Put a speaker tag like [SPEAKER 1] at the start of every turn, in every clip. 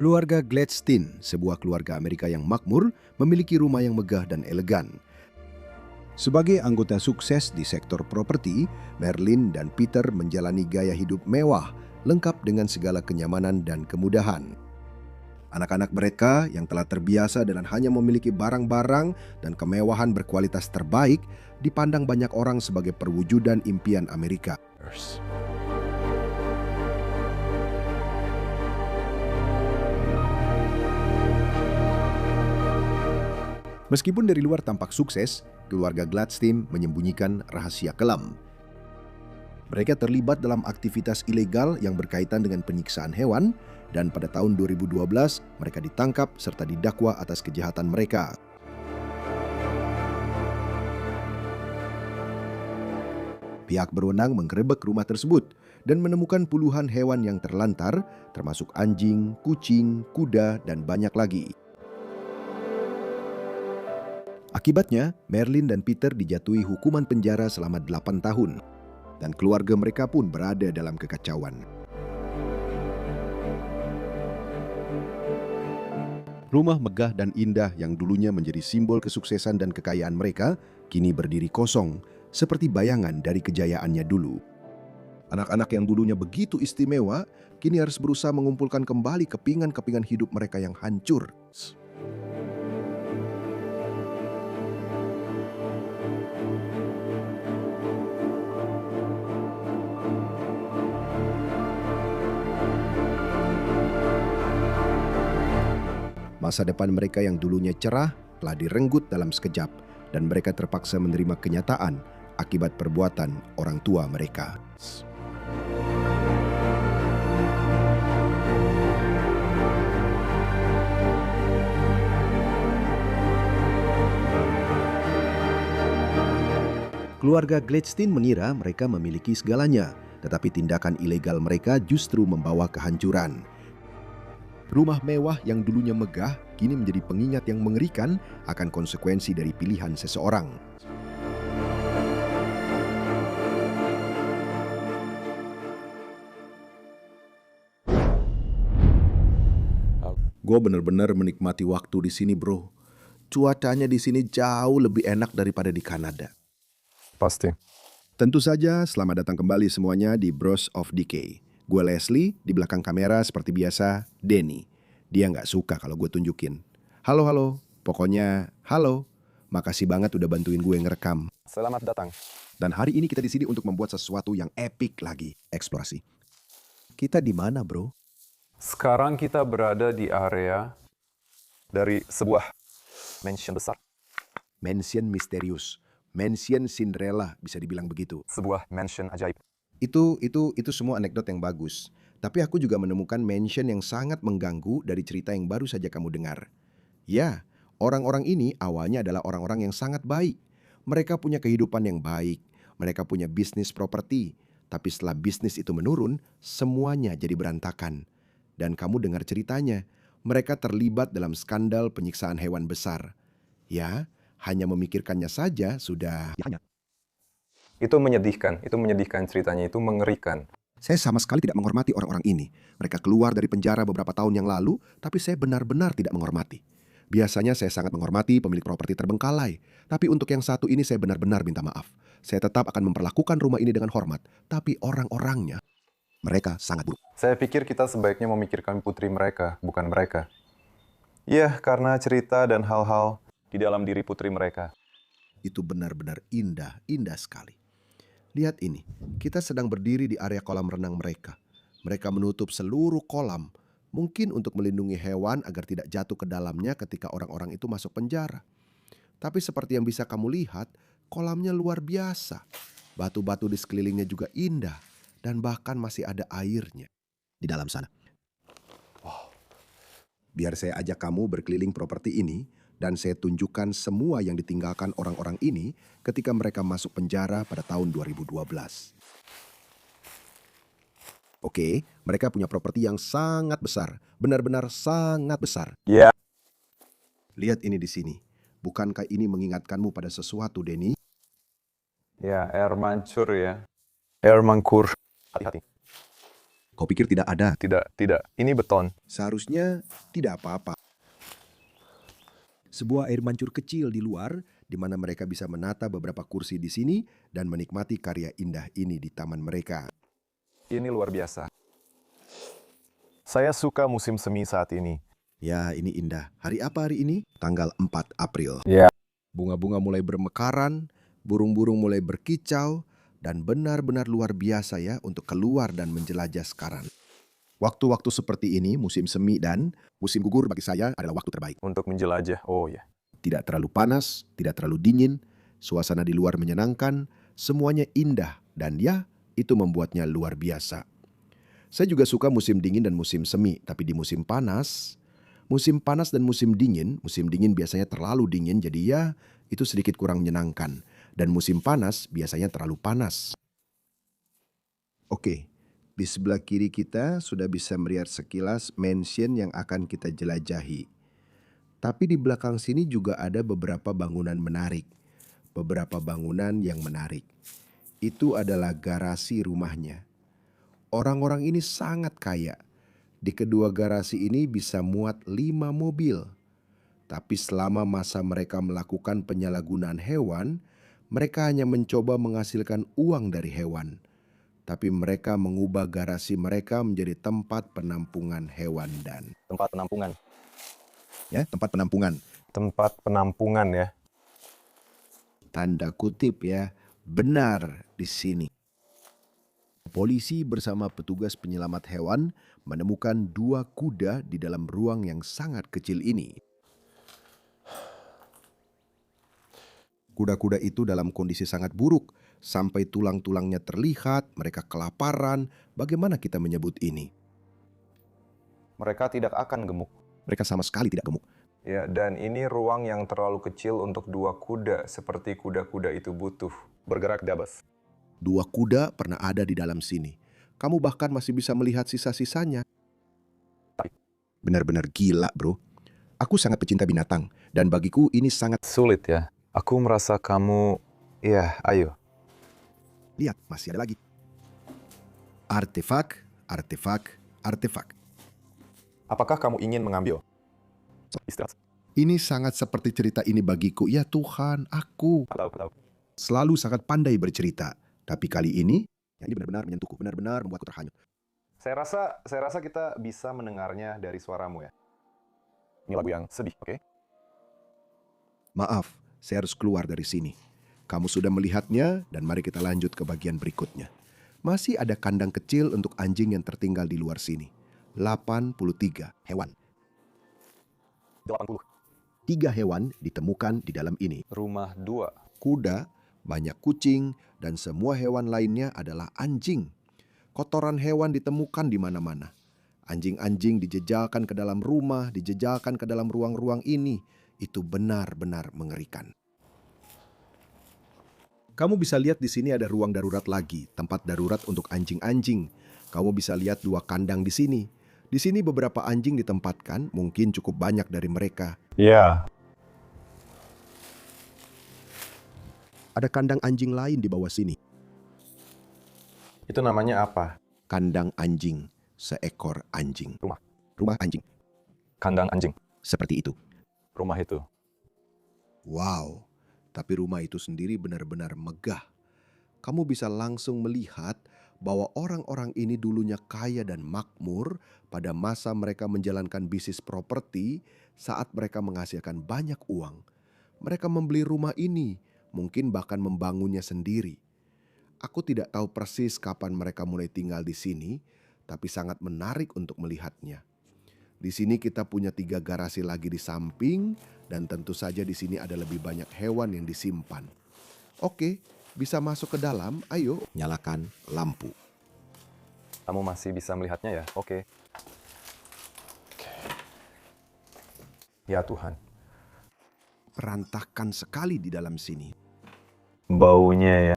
[SPEAKER 1] Keluarga Gladstein, sebuah keluarga Amerika yang makmur, memiliki rumah yang megah dan elegan. Sebagai anggota sukses di sektor properti, Marilyn dan Peter menjalani gaya hidup mewah, lengkap dengan segala kenyamanan dan kemudahan. Anak-anak mereka yang telah terbiasa dengan hanya memiliki barang-barang dan kemewahan berkualitas terbaik, dipandang banyak orang sebagai perwujudan impian Amerika. Meskipun dari luar tampak sukses, keluarga Gladstein menyembunyikan rahasia kelam. Mereka terlibat dalam aktivitas ilegal yang berkaitan dengan penyiksaan hewan, dan pada tahun 2012 mereka ditangkap serta didakwa atas kejahatan mereka. Pihak berwenang menggerebek rumah tersebut dan menemukan puluhan hewan yang terlantar, termasuk anjing, kucing, kuda, dan banyak lagi. Akibatnya, Marilyn dan Peter dijatuhi hukuman penjara selama 8 tahun. Dan keluarga mereka pun berada dalam kekacauan. Rumah megah dan indah yang dulunya menjadi simbol kesuksesan dan kekayaan mereka, kini berdiri kosong, seperti bayangan dari kejayaannya dulu. Anak-anak yang dulunya begitu istimewa, kini harus berusaha mengumpulkan kembali kepingan-kepingan hidup mereka yang hancur. Masa depan mereka yang dulunya cerah telah direnggut dalam sekejap, dan mereka terpaksa menerima kenyataan akibat perbuatan orang tua mereka. Keluarga Gladstein mengira mereka memiliki segalanya, tetapi tindakan ilegal mereka justru membawa kehancuran. Rumah mewah yang dulunya megah kini menjadi pengingat yang mengerikan akan konsekuensi dari pilihan seseorang. Gue bener-bener menikmati waktu di sini, bro. Cuacanya di sini jauh lebih enak daripada di Kanada.
[SPEAKER 2] Pasti.
[SPEAKER 1] Tentu saja, selamat datang kembali semuanya di Bros of Decay. Gue Leslie, di belakang kamera seperti biasa, Denny. Dia nggak suka kalau gue tunjukin. Halo, pokoknya halo. Makasih banget udah bantuin gue ngerekam.
[SPEAKER 2] Selamat datang.
[SPEAKER 1] Dan hari ini kita di sini untuk membuat sesuatu yang epic lagi, eksplorasi. Kita di mana, bro?
[SPEAKER 2] Sekarang kita berada di area dari sebuah mansion besar.
[SPEAKER 1] Mansion misterius. Mansion Cinderella, bisa dibilang begitu.
[SPEAKER 2] Sebuah mansion ajaib.
[SPEAKER 1] Itu semua anekdot yang bagus. Tapi aku juga menemukan mansion yang sangat mengganggu dari cerita yang baru saja kamu dengar. Ya, orang-orang ini awalnya adalah orang-orang yang sangat baik. Mereka punya kehidupan yang baik. Mereka punya bisnis properti. Tapi setelah bisnis itu menurun, semuanya jadi berantakan. Dan kamu dengar ceritanya, mereka terlibat dalam skandal penyiksaan hewan besar. Ya, hanya memikirkannya saja sudah...
[SPEAKER 2] Itu menyedihkan ceritanya, itu mengerikan.
[SPEAKER 1] Saya sama sekali tidak menghormati orang-orang ini. Mereka keluar dari penjara beberapa tahun yang lalu, tapi saya benar-benar tidak menghormati. Biasanya saya sangat menghormati pemilik properti terbengkalai, tapi untuk yang satu ini saya benar-benar minta maaf. Saya tetap akan memperlakukan rumah ini dengan hormat, tapi orang-orangnya, mereka sangat buruk.
[SPEAKER 2] Saya pikir kita sebaiknya memikirkan putri mereka, bukan mereka. Iya, karena cerita dan hal-hal di dalam diri putri mereka.
[SPEAKER 1] Itu benar-benar indah, indah sekali. Lihat ini, kita sedang berdiri di area kolam renang mereka. Mereka menutup seluruh kolam, mungkin untuk melindungi hewan agar tidak jatuh ke dalamnya ketika orang-orang itu masuk penjara. Tapi seperti yang bisa kamu lihat, kolamnya luar biasa. Batu-batu di sekelilingnya juga indah, dan bahkan masih ada airnya di dalam sana. Wow. Biar saya ajak kamu berkeliling properti ini, dan saya tunjukkan semua yang ditinggalkan orang-orang ini ketika mereka masuk penjara pada tahun 2012. Oke, mereka punya properti yang sangat besar, benar-benar sangat besar.
[SPEAKER 2] Iya.
[SPEAKER 1] Lihat ini di sini. Bukankah ini mengingatkanmu pada sesuatu, Denny?
[SPEAKER 2] Ya, air mancur ya. Air mangkur. Hati-hati.
[SPEAKER 1] Kau pikir tidak ada?
[SPEAKER 2] Tidak, tidak. Ini beton.
[SPEAKER 1] Seharusnya tidak apa-apa. Sebuah air mancur kecil di luar, di mana mereka bisa menata beberapa kursi di sini dan menikmati karya indah ini di taman mereka.
[SPEAKER 2] Ini luar biasa. Saya suka musim semi saat ini.
[SPEAKER 1] Ya, ini indah. Hari apa hari ini? Tanggal 4 April.
[SPEAKER 2] Ya.
[SPEAKER 1] Bunga-bunga mulai bermekaran, burung-burung mulai berkicau, dan benar-benar luar biasa ya untuk keluar dan menjelajah sekarang. Waktu-waktu seperti ini, musim semi dan musim gugur bagi saya adalah waktu terbaik.
[SPEAKER 2] Untuk menjelajah. Oh ya.
[SPEAKER 1] Tidak terlalu panas, tidak terlalu dingin, suasana di luar menyenangkan, semuanya indah, dan ya, itu membuatnya luar biasa. Saya juga suka musim dingin dan musim semi, tapi di musim panas dan musim dingin biasanya terlalu dingin, jadi ya, itu sedikit kurang menyenangkan. Dan musim panas biasanya terlalu panas. Oke, di sebelah kiri kita sudah bisa melihat sekilas mansion yang akan kita jelajahi. Tapi di belakang sini juga ada beberapa bangunan menarik. Beberapa bangunan yang menarik. Itu adalah garasi rumahnya. Orang-orang ini sangat kaya. Di kedua garasi ini bisa muat 5 mobil. Tapi selama masa mereka melakukan penyalahgunaan hewan, mereka hanya mencoba menghasilkan uang dari hewan. Tapi mereka mengubah garasi mereka menjadi tempat penampungan hewan dan...
[SPEAKER 2] Tempat penampungan.
[SPEAKER 1] Ya, tempat penampungan.
[SPEAKER 2] Tempat penampungan ya.
[SPEAKER 1] Tanda kutip ya, benar di sini. Polisi bersama petugas penyelamat hewan menemukan 2 kuda di dalam ruang yang sangat kecil ini. Kuda-kuda itu dalam kondisi sangat buruk, sampai tulang-tulangnya terlihat, mereka kelaparan. Bagaimana kita menyebut ini?
[SPEAKER 2] Mereka tidak akan gemuk.
[SPEAKER 1] Mereka sama sekali tidak gemuk.
[SPEAKER 2] Ya, dan ini ruang yang terlalu kecil untuk 2 kuda, seperti kuda-kuda itu butuh. Bergerak dabas.
[SPEAKER 1] 2 kuda pernah ada di dalam sini. Kamu bahkan masih bisa melihat sisa-sisanya. Benar-benar gila, bro. Aku sangat pecinta binatang, dan bagiku ini sangat...
[SPEAKER 2] Sulit ya. Aku merasa kamu... Ya, ayo.
[SPEAKER 1] Lihat, masih ada lagi. Artefak, artefak, artefak.
[SPEAKER 2] Apakah kamu ingin mengambil? Istirahat.
[SPEAKER 1] Ini sangat seperti cerita ini bagiku. Ya Tuhan, aku
[SPEAKER 2] Tahu.
[SPEAKER 1] selalu sangat pandai bercerita. Tapi kali ini, yang ini benar-benar menyentuhku, benar-benar membuatku terhanyut.
[SPEAKER 2] Saya rasa kita bisa mendengarnya dari suaramu ya. Ini lagu yang sedih, oke?
[SPEAKER 1] Maaf, saya harus keluar dari sini. Kamu sudah melihatnya, dan mari kita lanjut ke bagian berikutnya. Masih ada kandang kecil untuk anjing yang tertinggal di luar sini. 83 hewan.
[SPEAKER 2] 80.
[SPEAKER 1] 3 hewan ditemukan di dalam ini.
[SPEAKER 2] Rumah 2.
[SPEAKER 1] Kuda, banyak kucing, dan semua hewan lainnya adalah anjing. Kotoran hewan ditemukan di mana-mana. Anjing-anjing dijejalkan ke dalam rumah, dijejalkan ke dalam ruang-ruang ini. Itu benar-benar mengerikan. Kamu bisa lihat di sini ada ruang darurat lagi, tempat darurat untuk anjing-anjing. Kamu bisa lihat 2 kandang di sini. Di sini beberapa anjing ditempatkan, mungkin cukup banyak dari mereka.
[SPEAKER 2] Ya.
[SPEAKER 1] Ada kandang anjing lain di bawah sini.
[SPEAKER 2] Itu namanya apa?
[SPEAKER 1] Kandang anjing, seekor anjing.
[SPEAKER 2] Rumah.
[SPEAKER 1] Rumah anjing,
[SPEAKER 2] Kandang anjing.
[SPEAKER 1] seperti itu.
[SPEAKER 2] Rumah itu.
[SPEAKER 1] Wow, tapi rumah itu sendiri benar-benar megah. Kamu bisa langsung melihat bahwa orang-orang ini dulunya kaya dan makmur pada masa mereka menjalankan bisnis properti saat mereka menghasilkan banyak uang. Mereka membeli rumah ini, mungkin bahkan membangunnya sendiri. Aku tidak tahu persis kapan mereka mulai tinggal di sini, tapi sangat menarik untuk melihatnya. Di sini kita punya 3 garasi lagi di samping, dan tentu saja di sini ada lebih banyak hewan yang disimpan. Oke, bisa masuk ke dalam. Ayo, nyalakan lampu.
[SPEAKER 2] Kamu masih bisa melihatnya ya? Oke. Ya Tuhan.
[SPEAKER 1] Berantakan sekali di dalam sini.
[SPEAKER 2] Baunya ya.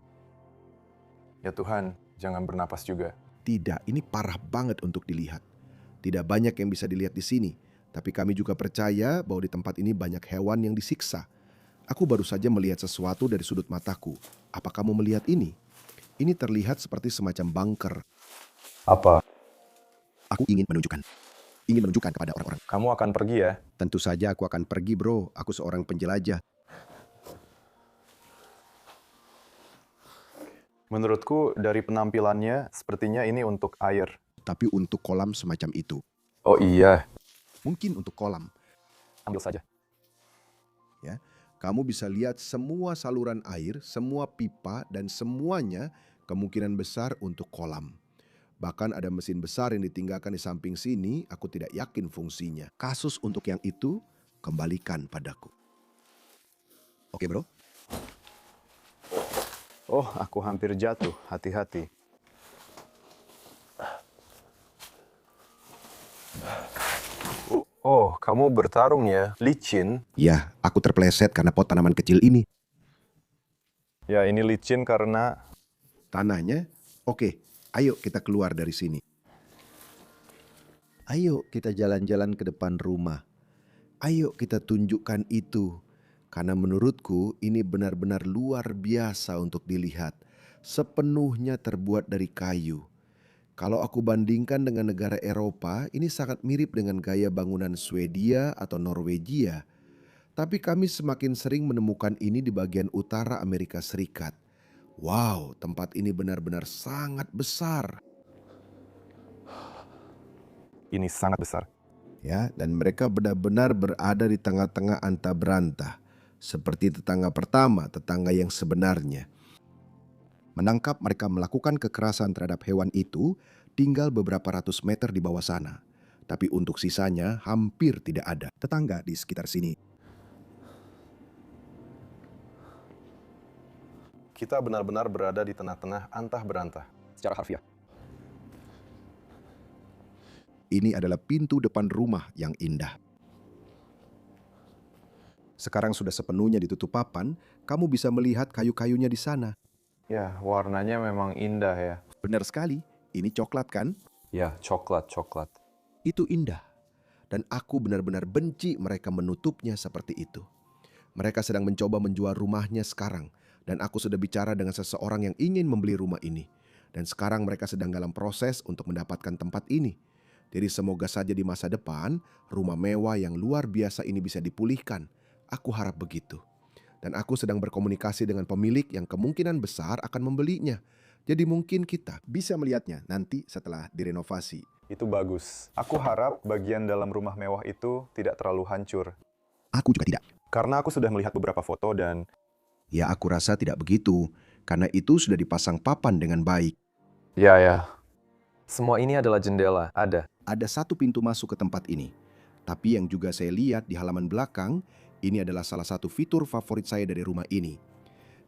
[SPEAKER 2] Ya Tuhan, jangan bernapas juga.
[SPEAKER 1] Tidak, ini parah banget untuk dilihat. Tidak banyak yang bisa dilihat di sini, tapi kami juga percaya bahwa di tempat ini banyak hewan yang disiksa. Aku baru saja melihat sesuatu dari sudut mataku. Apa kamu melihat ini? Ini terlihat seperti semacam bunker.
[SPEAKER 2] Apa?
[SPEAKER 1] Aku ingin menunjukkan kepada orang-orang.
[SPEAKER 2] Kamu akan pergi ya?
[SPEAKER 1] Tentu saja aku akan pergi, bro. Aku seorang penjelajah.
[SPEAKER 2] Menurutku dari penampilannya, sepertinya ini untuk air.
[SPEAKER 1] Tapi untuk kolam semacam itu.
[SPEAKER 2] Oh iya,
[SPEAKER 1] Mungkin untuk kolam.
[SPEAKER 2] ambil saja.
[SPEAKER 1] Ya, kamu bisa lihat semua saluran air, semua pipa, dan semuanya kemungkinan besar untuk kolam. Bahkan ada mesin besar yang ditinggalkan di samping sini, aku tidak yakin fungsinya. Kasus untuk yang itu, kembalikan padaku. Oke bro?
[SPEAKER 2] Oh, aku hampir jatuh. Hati-hati. Oh, kamu bertarung ya? Licin?
[SPEAKER 1] Ya, aku terpeleset karena pot tanaman kecil ini.
[SPEAKER 2] Ya, ini licin karena...
[SPEAKER 1] Tanahnya, oke, ayo kita keluar dari sini. Ayo kita jalan-jalan ke depan rumah. Ayo kita tunjukkan itu. Karena menurutku ini benar-benar luar biasa untuk dilihat. Sepenuhnya terbuat dari kayu. Kalau aku bandingkan dengan negara Eropa, ini sangat mirip dengan gaya bangunan Swedia atau Norwegia. Tapi kami semakin sering menemukan ini di bagian utara Amerika Serikat. Wow, tempat ini benar-benar sangat besar.
[SPEAKER 2] Ini sangat besar.
[SPEAKER 1] Ya, dan mereka benar-benar berada di tengah-tengah antah berantah. Seperti tetangga pertama, tetangga yang sebenarnya. Menangkap mereka melakukan kekerasan terhadap hewan itu tinggal beberapa ratus meter di bawah sana. Tapi untuk sisanya hampir tidak ada tetangga di sekitar sini.
[SPEAKER 2] Kita benar-benar berada di tengah-tengah antah berantah. Secara harfiah.
[SPEAKER 1] Ini adalah pintu depan rumah yang indah. Sekarang sudah sepenuhnya ditutup papan, kamu bisa melihat kayu-kayunya di sana.
[SPEAKER 2] Ya, warnanya memang indah ya.
[SPEAKER 1] Benar sekali, ini coklat kan?
[SPEAKER 2] Ya, coklat.
[SPEAKER 1] Itu indah. Dan aku benar-benar benci mereka menutupnya seperti itu. Mereka sedang mencoba menjual rumahnya sekarang. Dan aku sudah bicara dengan seseorang yang ingin membeli rumah ini. Dan sekarang mereka sedang dalam proses untuk mendapatkan tempat ini. Jadi semoga saja di masa depan, rumah mewah yang luar biasa ini bisa dipulihkan. Aku harap begitu. Dan aku sedang berkomunikasi dengan pemilik yang kemungkinan besar akan membelinya. Jadi mungkin kita bisa melihatnya nanti setelah direnovasi.
[SPEAKER 2] Itu bagus. Aku harap bagian dalam rumah mewah itu tidak terlalu hancur.
[SPEAKER 1] Aku juga tidak.
[SPEAKER 2] Karena aku sudah melihat beberapa foto dan...
[SPEAKER 1] Ya, aku rasa tidak begitu. Karena itu sudah dipasang papan dengan baik.
[SPEAKER 2] Ya. Semua ini adalah jendela. Ada.
[SPEAKER 1] Ada satu pintu masuk ke tempat ini. Tapi yang juga saya lihat di halaman belakang, ini adalah salah satu fitur favorit saya dari rumah ini.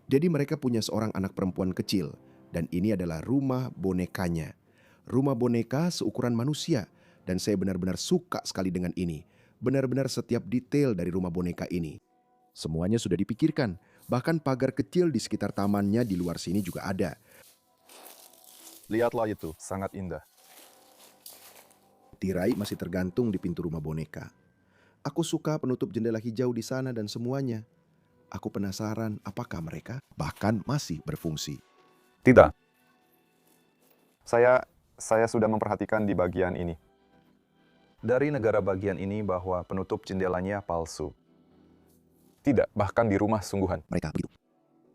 [SPEAKER 1] Jadi mereka punya seorang anak perempuan kecil. Dan ini adalah rumah bonekanya. Rumah boneka seukuran manusia. Dan saya benar-benar suka sekali dengan ini. Benar-benar setiap detail dari rumah boneka ini. Semuanya sudah dipikirkan. Bahkan pagar kecil di sekitar tamannya di luar sini juga ada.
[SPEAKER 2] Lihatlah itu. Sangat indah.
[SPEAKER 1] Tirai masih tergantung di pintu rumah boneka. Aku suka penutup jendela hijau di sana dan semuanya. Aku penasaran apakah mereka bahkan masih berfungsi.
[SPEAKER 2] Tidak. Saya sudah memperhatikan di bagian ini. Dari negara bagian ini bahwa penutup jendelanya palsu. Tidak, bahkan di rumah sungguhan.
[SPEAKER 1] Mereka begitu.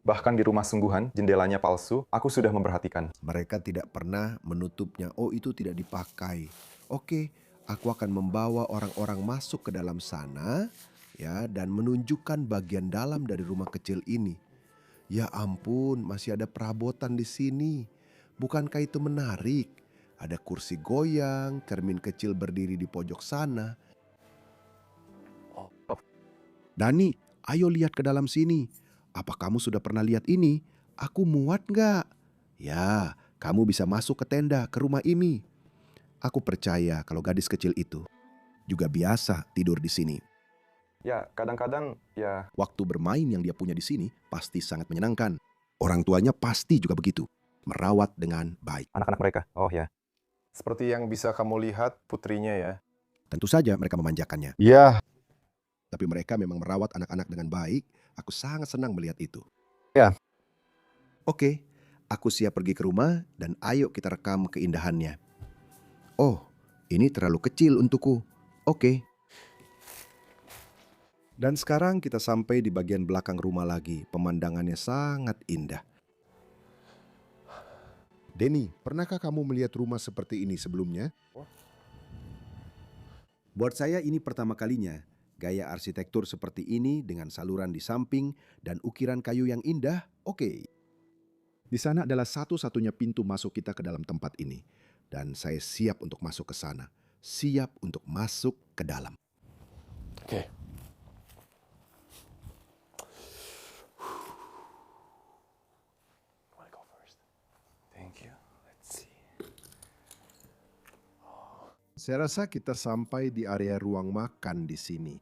[SPEAKER 2] Bahkan di rumah sungguhan, jendelanya palsu, aku sudah memperhatikan.
[SPEAKER 1] Mereka tidak pernah menutupnya. Oh, itu tidak dipakai. Oke, aku akan membawa orang-orang masuk ke dalam sana ya dan menunjukkan bagian dalam dari rumah kecil ini. Ya ampun, masih ada perabotan di sini. Bukankah itu menarik? Ada kursi goyang, cermin kecil berdiri di pojok sana. Dani, ayo lihat ke dalam sini. Apa kamu sudah pernah lihat ini? Aku muat nggak? Ya, kamu bisa masuk ke tenda, ke rumah ini. Aku percaya kalau gadis kecil itu juga biasa tidur di sini.
[SPEAKER 2] Ya, kadang-kadang, ya...
[SPEAKER 1] Waktu bermain yang dia punya di sini pasti sangat menyenangkan. Orang tuanya pasti juga begitu. Merawat dengan baik.
[SPEAKER 2] Anak-anak mereka, oh ya. Seperti yang bisa kamu lihat, putrinya ya.
[SPEAKER 1] Tentu saja mereka memanjakannya.
[SPEAKER 2] Ya.
[SPEAKER 1] Tapi mereka memang merawat anak-anak dengan baik. Aku sangat senang melihat itu.
[SPEAKER 2] Ya.
[SPEAKER 1] Oke, aku siap pergi ke rumah dan ayo kita rekam keindahannya. Oh, Ini terlalu kecil untukku. Oke. Dan sekarang kita sampai di bagian belakang rumah lagi. Pemandangannya sangat indah. Denny, pernahkah kamu melihat rumah seperti ini sebelumnya? Buat saya ini pertama kalinya. Gaya arsitektur seperti ini dengan saluran di samping dan ukiran kayu yang indah, oke. Di sana adalah satu-satunya pintu masuk kita ke dalam tempat ini. Dan saya siap untuk masuk ke sana. Siap untuk masuk ke dalam.
[SPEAKER 3] Okay. You want to go first? Thank you. Let's see.
[SPEAKER 1] Saya rasa kita sampai di area ruang makan di sini.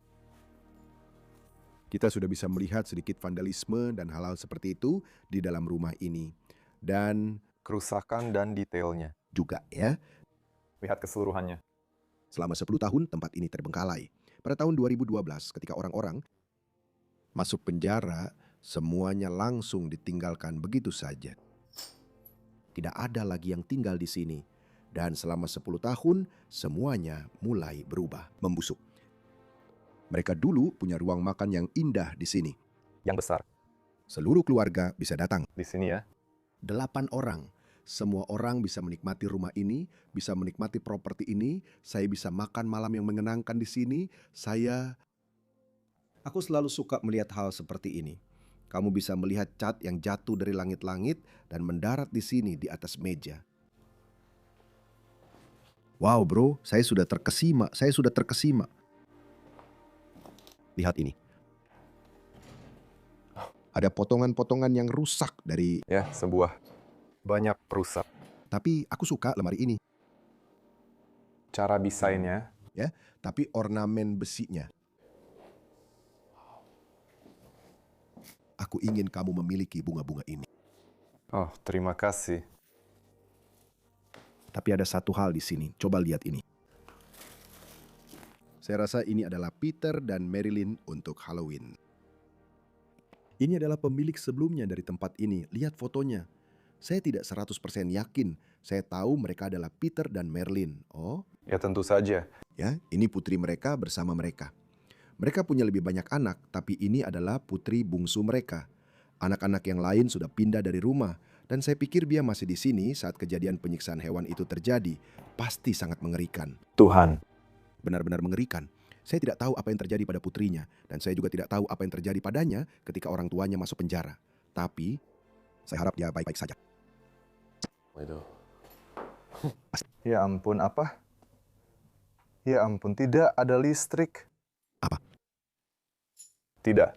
[SPEAKER 1] Kita sudah bisa melihat sedikit vandalisme dan hal-hal seperti itu di dalam rumah ini. Dan
[SPEAKER 2] Kerusakan dan detailnya.
[SPEAKER 1] juga ya,
[SPEAKER 2] Lihat keseluruhannya.
[SPEAKER 1] selama 10 tahun tempat ini terbengkalai. Pada tahun 2012 ketika orang-orang masuk penjara, semuanya langsung ditinggalkan begitu saja. Tidak ada lagi yang tinggal di sini. Dan selama 10 tahun, semuanya mulai berubah, membusuk. Mereka dulu punya ruang makan yang indah di sini.
[SPEAKER 2] Yang besar.
[SPEAKER 1] Seluruh keluarga bisa datang.
[SPEAKER 2] Di sini ya.
[SPEAKER 1] 8 orang. Semua orang bisa menikmati rumah ini, bisa menikmati properti ini. Saya bisa makan malam yang menyenangkan di sini. Aku selalu suka melihat hal seperti ini. Kamu bisa melihat cat yang jatuh dari langit-langit dan mendarat di sini di atas meja. Wow bro, saya sudah terkesima. Lihat ini. Ada potongan-potongan yang rusak dari...
[SPEAKER 2] Ya, sebuah banyak perusak.
[SPEAKER 1] Tapi aku suka lemari ini.
[SPEAKER 2] Cara desainnya.
[SPEAKER 1] Ya, tapi ornamen besinya. Aku ingin kamu memiliki bunga-bunga ini.
[SPEAKER 2] Oh, terima kasih.
[SPEAKER 1] Tapi ada satu hal di sini. Coba lihat ini. Saya rasa ini adalah Peter dan Marilyn untuk Halloween. Ini adalah pemilik sebelumnya dari tempat ini. Lihat fotonya. Saya tidak 100% yakin. Saya tahu mereka adalah Peter dan Marilyn. Oh,
[SPEAKER 2] Ya tentu saja.
[SPEAKER 1] ya, ini putri mereka bersama mereka. Mereka punya lebih banyak anak, tapi ini adalah putri bungsu mereka. Anak-anak yang lain sudah pindah dari rumah, dan saya pikir dia masih di sini saat kejadian penyiksaan hewan itu terjadi. Pasti sangat mengerikan.
[SPEAKER 2] Tuhan.
[SPEAKER 1] Benar-benar mengerikan. Saya tidak tahu apa yang terjadi pada putrinya, dan saya juga tidak tahu apa yang terjadi padanya ketika orang tuanya masuk penjara. Tapi, saya harap dia baik-baik saja.
[SPEAKER 3] Waduh.
[SPEAKER 2] Ya ampun, apa? Ya ampun, tidak ada listrik.
[SPEAKER 1] Apa?
[SPEAKER 2] Tidak.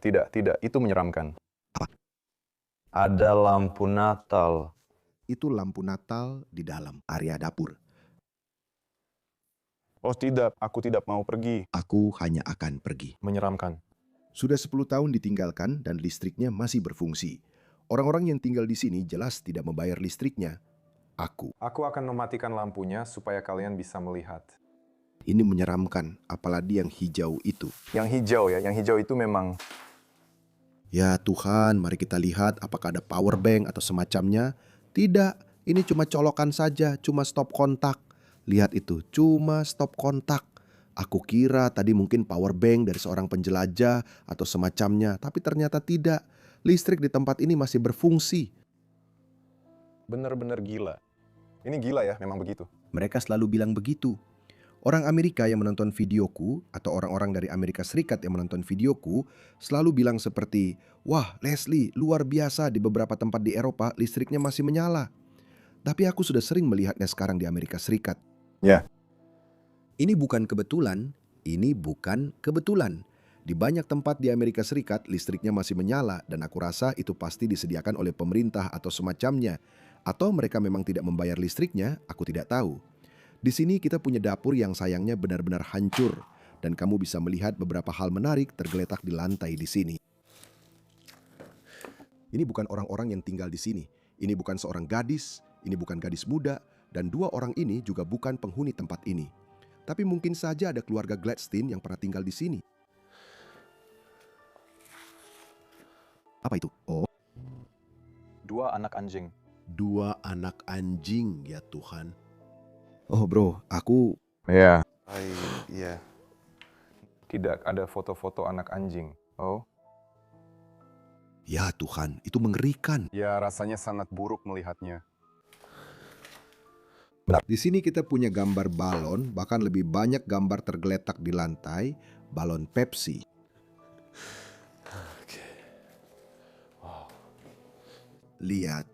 [SPEAKER 2] Itu menyeramkan.
[SPEAKER 1] Apa?
[SPEAKER 2] Ada lampu Natal.
[SPEAKER 1] Itu lampu Natal di dalam area dapur.
[SPEAKER 2] Oh tidak, aku tidak mau pergi.
[SPEAKER 1] Aku hanya akan pergi.
[SPEAKER 2] Menyeramkan.
[SPEAKER 1] Sudah 10 tahun ditinggalkan dan listriknya masih berfungsi. Orang-orang yang tinggal di sini jelas tidak membayar listriknya. Aku.
[SPEAKER 2] Aku akan mematikan lampunya supaya kalian bisa melihat.
[SPEAKER 1] Ini menyeramkan, apalagi yang hijau itu.
[SPEAKER 2] Yang hijau ya, yang hijau itu memang...
[SPEAKER 1] Ya Tuhan, mari kita lihat apakah ada power bank atau semacamnya. Tidak, ini cuma colokan saja, cuma stop kontak. Lihat itu, cuma stop kontak. Aku kira tadi mungkin power bank dari seorang penjelajah atau semacamnya, tapi ternyata tidak. Listrik di tempat ini masih berfungsi.
[SPEAKER 2] benar-benar gila. Ini gila ya, memang begitu.
[SPEAKER 1] Mereka selalu bilang begitu. Orang Amerika yang menonton videoku atau orang-orang dari Amerika Serikat yang menonton videoku selalu bilang seperti, "Wah, Leslie, luar biasa di beberapa tempat di Eropa listriknya masih menyala." Tapi aku sudah sering melihatnya sekarang di Amerika Serikat.
[SPEAKER 2] Ya.
[SPEAKER 1] Ini bukan kebetulan, Di banyak tempat di Amerika Serikat listriknya masih menyala dan aku rasa itu pasti disediakan oleh pemerintah atau semacamnya. Atau mereka memang tidak membayar listriknya, aku tidak tahu. Di sini kita punya dapur yang sayangnya benar-benar hancur dan kamu bisa melihat beberapa hal menarik tergeletak di lantai di sini. Ini bukan orang-orang yang tinggal di sini. Ini bukan seorang gadis, ini bukan gadis muda, dan 2 orang ini juga bukan penghuni tempat ini. Tapi mungkin saja ada keluarga Gladstein yang pernah tinggal di sini. Apa itu? Oh,
[SPEAKER 2] 2 anak anjing.
[SPEAKER 1] 2 anak anjing ya Tuhan. Oh bro, aku
[SPEAKER 2] Ya,
[SPEAKER 3] Yeah.
[SPEAKER 2] tidak ada foto-foto anak anjing. Oh,
[SPEAKER 1] Ya Tuhan, itu mengerikan.
[SPEAKER 2] ya rasanya sangat buruk melihatnya.
[SPEAKER 1] Di sini kita punya gambar balon, bahkan lebih banyak gambar tergeletak di lantai, balon Pepsi. Lihat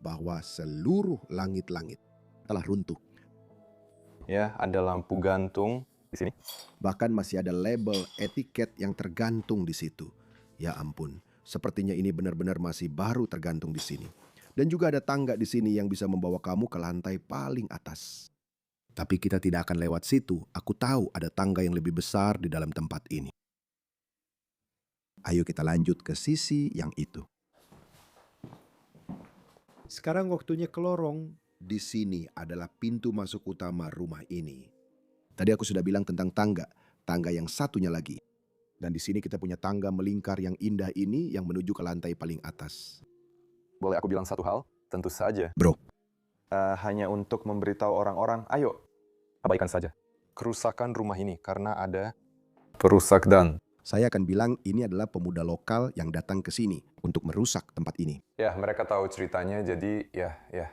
[SPEAKER 1] bahwa seluruh langit-langit telah runtuh.
[SPEAKER 2] Ya, ada lampu gantung di sini.
[SPEAKER 1] Bahkan masih ada label etiket yang tergantung di situ. Ya ampun, sepertinya ini benar-benar masih baru tergantung di sini. Dan juga ada tangga di sini yang bisa membawa kamu ke lantai paling atas. Tapi kita tidak akan lewat situ. Aku tahu ada tangga yang lebih besar di dalam tempat ini. Ayo kita lanjut ke sisi yang itu. Sekarang waktunya ke lorong. Di sini adalah pintu masuk utama rumah ini. Tadi aku sudah bilang tentang tangga yang satunya lagi. Dan di sini kita punya tangga melingkar yang indah ini yang menuju ke lantai paling atas.
[SPEAKER 2] Boleh aku bilang satu hal? Tentu saja.
[SPEAKER 1] Bro,
[SPEAKER 2] Hanya untuk memberitahu orang-orang, ayo, abaikan saja kerusakan rumah ini karena ada perusak dan.
[SPEAKER 1] saya akan bilang ini adalah pemuda lokal yang datang ke sini untuk merusak tempat ini.
[SPEAKER 2] Ya, mereka tahu ceritanya, jadi ya.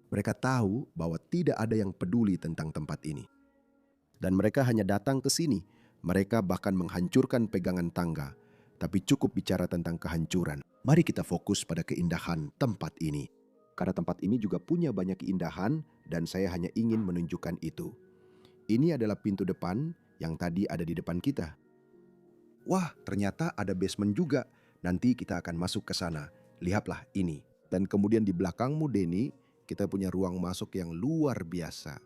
[SPEAKER 1] Mereka tahu bahwa tidak ada yang peduli tentang tempat ini. Dan mereka hanya datang ke sini. Mereka bahkan menghancurkan pegangan tangga. Tapi cukup bicara tentang kehancuran. Mari kita fokus pada keindahan tempat ini. Karena tempat ini juga punya banyak keindahan dan saya hanya ingin menunjukkan itu. Ini adalah pintu depan yang tadi ada di depan kita. Wah, ternyata ada basement juga. Nanti kita akan masuk ke sana. Lihatlah ini. Dan kemudian di belakangmu, Denny, kita punya ruang masuk yang luar biasa.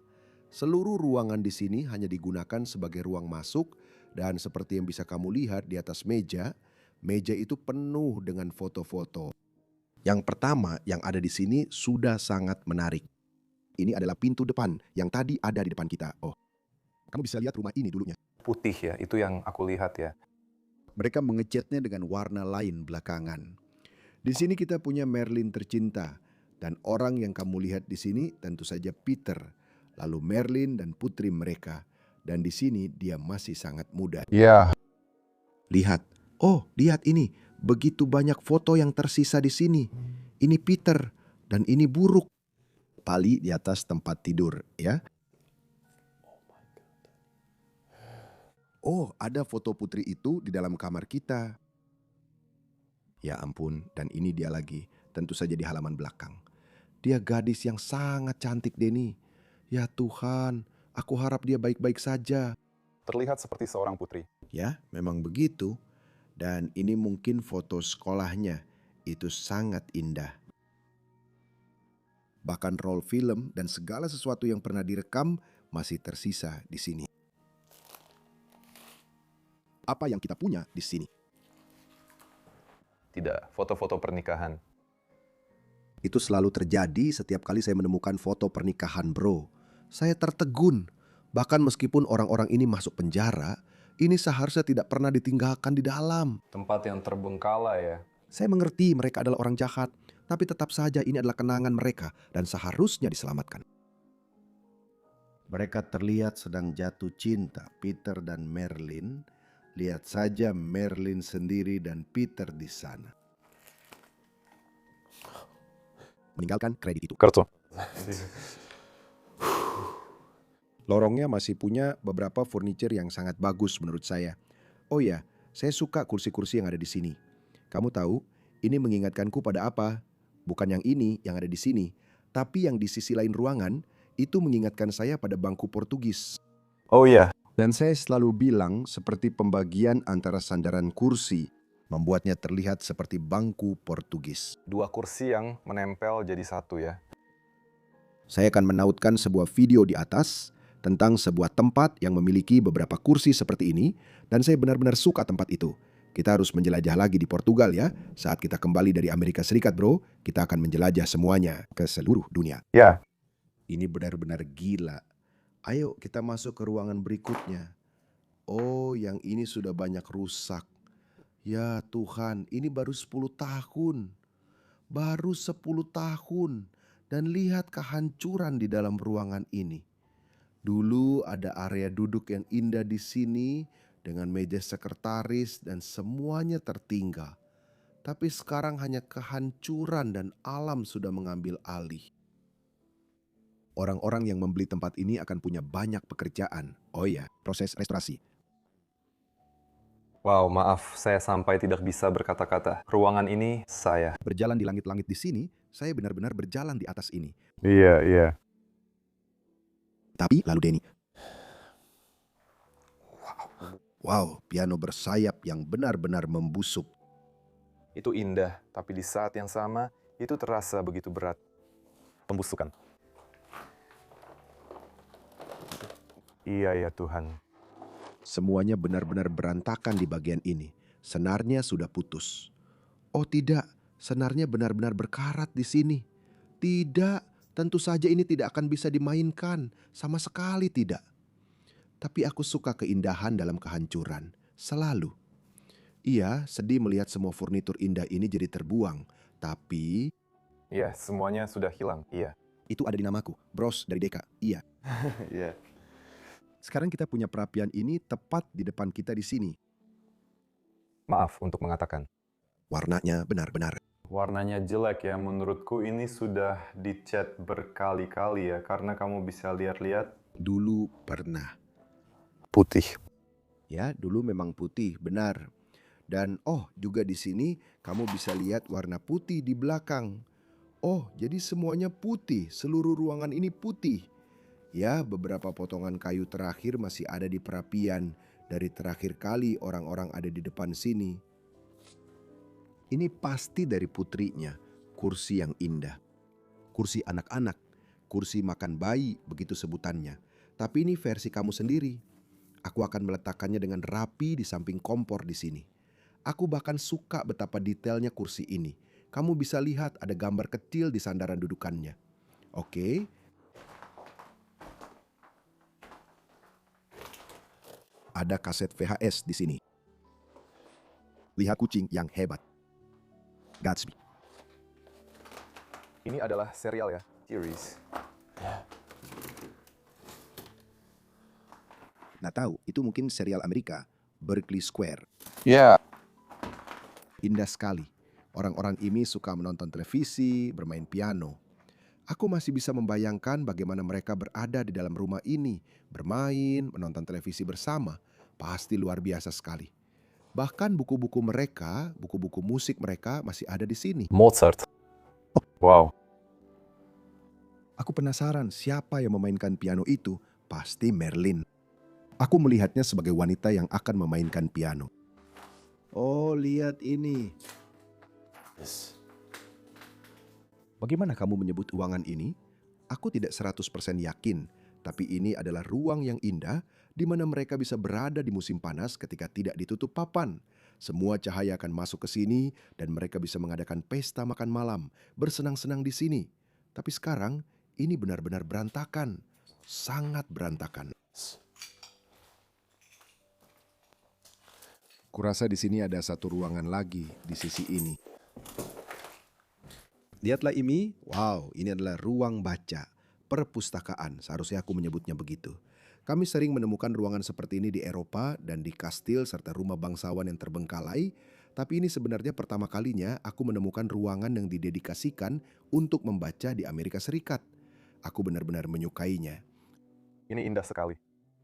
[SPEAKER 1] Seluruh ruangan di sini hanya digunakan sebagai ruang masuk dan seperti yang bisa kamu lihat di atas meja itu penuh dengan foto-foto. Yang pertama yang ada di sini sudah sangat menarik. Ini adalah pintu depan yang tadi ada di depan kita. Oh, kamu bisa lihat rumah ini dulunya.
[SPEAKER 2] Putih ya, itu yang aku lihat ya.
[SPEAKER 1] Mereka mengecatnya dengan warna lain belakangan. Di sini kita punya Merlin tercinta dan orang yang kamu lihat di sini tentu saja Peter, lalu Merlin dan putri mereka. Dan di sini dia masih sangat muda.
[SPEAKER 2] Ya,
[SPEAKER 1] Lihat, oh lihat ini, begitu banyak foto yang tersisa di sini. Ini Peter dan ini buruk. Pali di atas tempat tidur, ya. Oh, ada foto putri itu di dalam kamar kita. Ya ampun, dan ini dia lagi, tentu saja di halaman belakang. Dia gadis yang sangat cantik, Denny. Ya Tuhan, aku harap dia baik-baik saja.
[SPEAKER 2] terlihat seperti seorang putri.
[SPEAKER 1] Ya, memang begitu. Dan ini mungkin foto sekolahnya. Itu sangat indah. Bahkan roll film dan segala sesuatu yang pernah direkam masih tersisa di sini. Apa yang kita punya di sini?
[SPEAKER 2] Tidak, foto-foto pernikahan.
[SPEAKER 1] Itu selalu terjadi setiap kali saya menemukan foto pernikahan, bro. Saya tertegun. Bahkan meskipun orang-orang ini masuk penjara, ini seharusnya tidak pernah ditinggalkan di dalam.
[SPEAKER 2] Tempat yang terbengkalai ya.
[SPEAKER 1] Saya mengerti mereka adalah orang jahat, tapi tetap saja ini adalah kenangan mereka dan seharusnya diselamatkan. Mereka terlihat sedang jatuh cinta, Peter dan Merlin. Lihat saja Merlin sendiri dan Peter di sana. Meninggalkan kredit itu.
[SPEAKER 2] Kartu.
[SPEAKER 1] Lorongnya masih punya beberapa furniture yang sangat bagus menurut saya. Oh ya, saya suka kursi-kursi yang ada di sini. Kamu tahu, ini mengingatkanku pada apa? Bukan yang ini yang ada di sini, tapi yang di sisi lain ruangan itu mengingatkan saya pada bangku Portugis.
[SPEAKER 2] Oh iya,
[SPEAKER 1] Dan saya selalu bilang seperti pembagian antara sandaran kursi membuatnya terlihat seperti bangku Portugis.
[SPEAKER 2] 2 kursi yang menempel jadi satu ya.
[SPEAKER 1] Saya akan menautkan sebuah video di atas tentang sebuah tempat yang memiliki beberapa kursi seperti ini dan saya benar-benar suka tempat itu. Kita harus menjelajah lagi di Portugal ya. Saat kita kembali dari Amerika Serikat, bro, kita akan menjelajah semuanya ke seluruh dunia.
[SPEAKER 2] Ya,
[SPEAKER 1] Ini benar-benar gila. Ayo kita masuk ke ruangan berikutnya. Oh, yang ini sudah banyak rusak. Ya Tuhan, ini baru 10 tahun. Baru 10 tahun. Dan lihat kehancuran di dalam ruangan ini. Dulu ada area duduk yang indah di sini dengan meja sekretaris dan semuanya tertinggal. Tapi sekarang hanya kehancuran dan alam sudah mengambil alih. Orang-orang yang membeli tempat ini akan punya banyak pekerjaan. Oh ya, proses restorasi.
[SPEAKER 2] Wow, maaf, saya sampai tidak bisa berkata-kata. Ruangan ini saya.
[SPEAKER 1] Berjalan di langit-langit di sini, saya benar-benar berjalan di atas ini.
[SPEAKER 2] Iya.
[SPEAKER 1] Tapi lalu Denny. Wow, piano bersayap yang benar-benar membusuk.
[SPEAKER 2] Itu indah, tapi di saat yang sama, itu terasa begitu berat. Pembusukan. Iya ya Tuhan.
[SPEAKER 1] Semuanya benar-benar berantakan di bagian ini. Senarnya sudah putus. Oh tidak, senarnya benar-benar berkarat di sini. Tidak, tentu saja ini tidak akan bisa dimainkan. Sama sekali tidak. Tapi aku suka keindahan dalam kehancuran. Selalu. Iya, sedih melihat semua furnitur indah ini jadi terbuang. Tapi
[SPEAKER 2] Iya, semuanya sudah hilang. Iya.
[SPEAKER 1] itu ada di namaku, Bros dari Deka. Iya.
[SPEAKER 2] Iya.
[SPEAKER 1] Sekarang kita punya perapian ini tepat di depan kita di sini.
[SPEAKER 2] Maaf untuk mengatakan.
[SPEAKER 1] Warnanya benar-benar.
[SPEAKER 2] Warnanya jelek ya, menurutku ini sudah dicat berkali-kali ya, karena kamu bisa lihat-lihat.
[SPEAKER 1] Dulu pernah.
[SPEAKER 2] Putih.
[SPEAKER 1] Ya, dulu memang putih, benar. Dan juga di sini kamu bisa lihat warna putih di belakang. Oh, jadi semuanya putih, seluruh ruangan ini putih. Ya, beberapa potongan kayu terakhir masih ada di perapian dari terakhir kali orang-orang ada di depan sini. Ini pasti dari putrinya, kursi yang indah. Kursi anak-anak, kursi makan bayi, begitu sebutannya. Tapi ini versi kamu sendiri. Aku akan meletakkannya dengan rapi di samping kompor di sini. Aku bahkan suka betapa detailnya kursi ini. Kamu bisa lihat ada gambar kecil di sandaran dudukannya. Oke. Ada kaset VHS di sini. Lihat kucing yang hebat. Gatsby.
[SPEAKER 2] Ini adalah serial ya, series.
[SPEAKER 1] Nah tahu, itu mungkin serial Amerika, Berkeley Square.
[SPEAKER 2] Ya.
[SPEAKER 1] Indah sekali. Orang-orang ini suka menonton televisi, bermain piano. Aku masih bisa membayangkan bagaimana mereka berada di dalam rumah ini, bermain, menonton televisi bersama. Pasti luar biasa sekali. Bahkan buku-buku mereka, buku-buku musik mereka masih ada di sini.
[SPEAKER 2] Mozart. Wow.
[SPEAKER 1] Aku penasaran siapa yang memainkan piano itu. Pasti Merlin. Aku melihatnya sebagai wanita yang akan memainkan piano. Oh, lihat ini.
[SPEAKER 3] Yes.
[SPEAKER 1] Bagaimana kamu menyebut ruangan ini? Aku tidak 100% yakin, tapi ini adalah ruang yang indah di mana mereka bisa berada di musim panas ketika tidak ditutup papan. Semua cahaya akan masuk ke sini dan mereka bisa mengadakan pesta makan malam, bersenang-senang di sini. Tapi sekarang ini benar-benar berantakan, sangat berantakan. Kurasa di sini ada satu ruangan lagi di sisi ini. Lihatlah ini, wow, ini adalah ruang baca, perpustakaan, seharusnya aku menyebutnya begitu. Kami sering menemukan ruangan seperti ini di Eropa dan di kastil serta rumah bangsawan yang terbengkalai, tapi ini sebenarnya pertama kalinya aku menemukan ruangan yang didedikasikan untuk membaca di Amerika Serikat. Aku benar-benar menyukainya.
[SPEAKER 2] Ini indah sekali.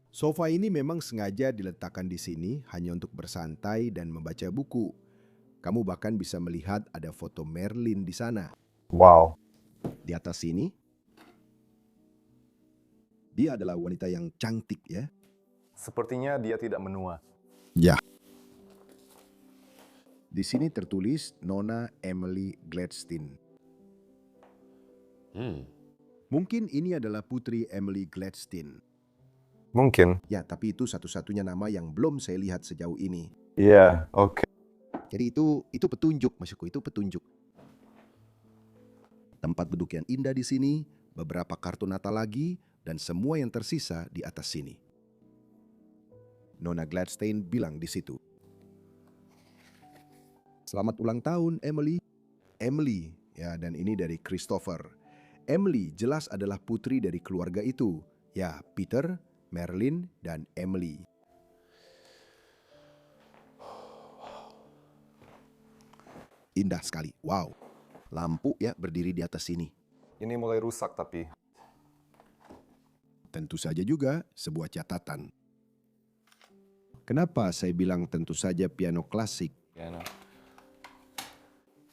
[SPEAKER 1] Sofa ini memang sengaja diletakkan di sini hanya untuk bersantai dan membaca buku. Kamu bahkan bisa melihat ada foto Merlin di sana.
[SPEAKER 2] Wow.
[SPEAKER 1] Di atas sini, dia adalah wanita yang cantik ya.
[SPEAKER 2] Sepertinya dia tidak menua.
[SPEAKER 1] Ya. Di sini tertulis Nona Emily Gladstone. Mungkin ini adalah putri Emily Gladstone.
[SPEAKER 2] Mungkin.
[SPEAKER 1] Ya, tapi itu satu-satunya nama yang belum saya lihat sejauh ini.
[SPEAKER 2] Iya, oke.
[SPEAKER 1] Jadi itu petunjuk, maksudku itu petunjuk. Tempat duduk yang indah di sini, beberapa kartu Natal lagi, dan semua yang tersisa di atas sini. Nona Gladstone bilang di situ. Selamat ulang tahun, Emily. Emily, ya, dan ini dari Christopher. Emily jelas adalah putri dari keluarga itu. Ya, Peter, Marilyn, dan Emily. Indah sekali. Wow. Lampu ya berdiri di atas sini.
[SPEAKER 2] Ini mulai rusak tapi
[SPEAKER 1] Tentu saja juga sebuah catatan. Kenapa saya bilang tentu saja piano klasik?
[SPEAKER 3] Piano.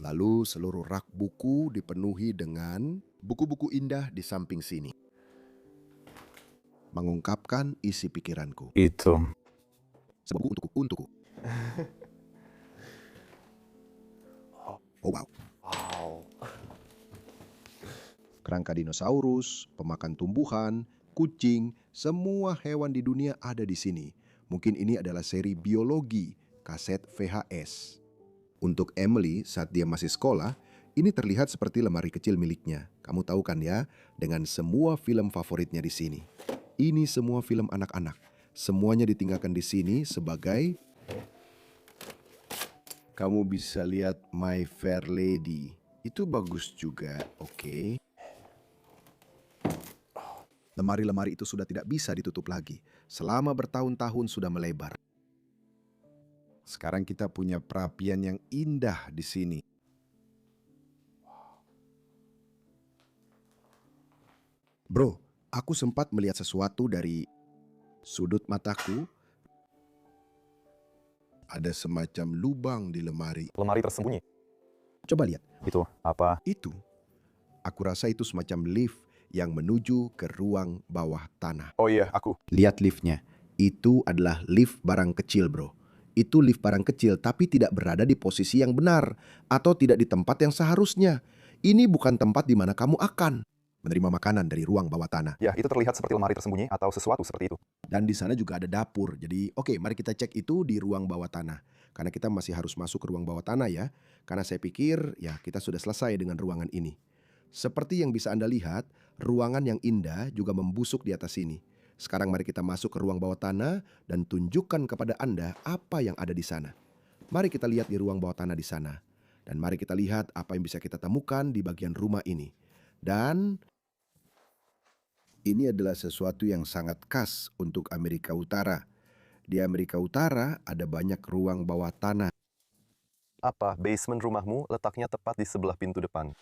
[SPEAKER 1] Lalu seluruh rak buku dipenuhi dengan buku-buku indah di samping sini. Mengungkapkan isi pikiranku.
[SPEAKER 2] itu.
[SPEAKER 1] Sebuah buku untukku. Oh wow.
[SPEAKER 3] Wow.
[SPEAKER 1] Kerangka dinosaurus, pemakan tumbuhan, kucing, semua hewan di dunia ada di sini. Mungkin ini adalah seri biologi, kaset VHS. Untuk Emily saat dia masih sekolah, ini terlihat seperti lemari kecil miliknya. Kamu tahu kan ya, dengan semua film favoritnya di sini. Ini semua film anak-anak. Semuanya ditinggalkan di sini sebagai... Kamu bisa lihat My Fair Lady. Itu bagus juga, oke. Lemari-lemari itu sudah tidak bisa ditutup lagi. Selama bertahun-tahun sudah melebar. Sekarang kita punya perapian yang indah di sini. Bro, aku sempat melihat sesuatu dari sudut mataku. Ada semacam lubang di lemari.
[SPEAKER 2] Lemari tersembunyi.
[SPEAKER 1] Coba lihat,
[SPEAKER 2] Itu apa?
[SPEAKER 1] itu. Aku rasa itu semacam lift yang menuju ke ruang bawah tanah.
[SPEAKER 2] Oh iya, aku.
[SPEAKER 1] Lihat liftnya. Itu adalah lift barang kecil, bro. Itu lift barang kecil tapi tidak berada di posisi yang benar atau tidak di tempat yang seharusnya. Ini bukan tempat di mana kamu akan menerima makanan dari ruang bawah tanah.
[SPEAKER 2] Ya, itu terlihat seperti lemari tersembunyi atau sesuatu seperti itu.
[SPEAKER 1] Dan di sana juga ada dapur. Jadi, oke, mari kita cek itu di ruang bawah tanah. Karena kita masih harus masuk ke ruang bawah tanah ya. Karena saya pikir, ya kita sudah selesai dengan ruangan ini. Seperti yang bisa Anda lihat, ruangan yang indah juga membusuk di atas sini. Sekarang mari kita masuk ke ruang bawah tanah dan tunjukkan kepada Anda apa yang ada di sana. Mari kita lihat di ruang bawah tanah di sana. Dan mari kita lihat apa yang bisa kita temukan di bagian rumah ini. Dan ini adalah sesuatu yang sangat khas untuk Amerika Utara. Di Amerika Utara ada banyak ruang bawah tanah.
[SPEAKER 2] Apa basement rumahmu letaknya tepat di sebelah pintu depan?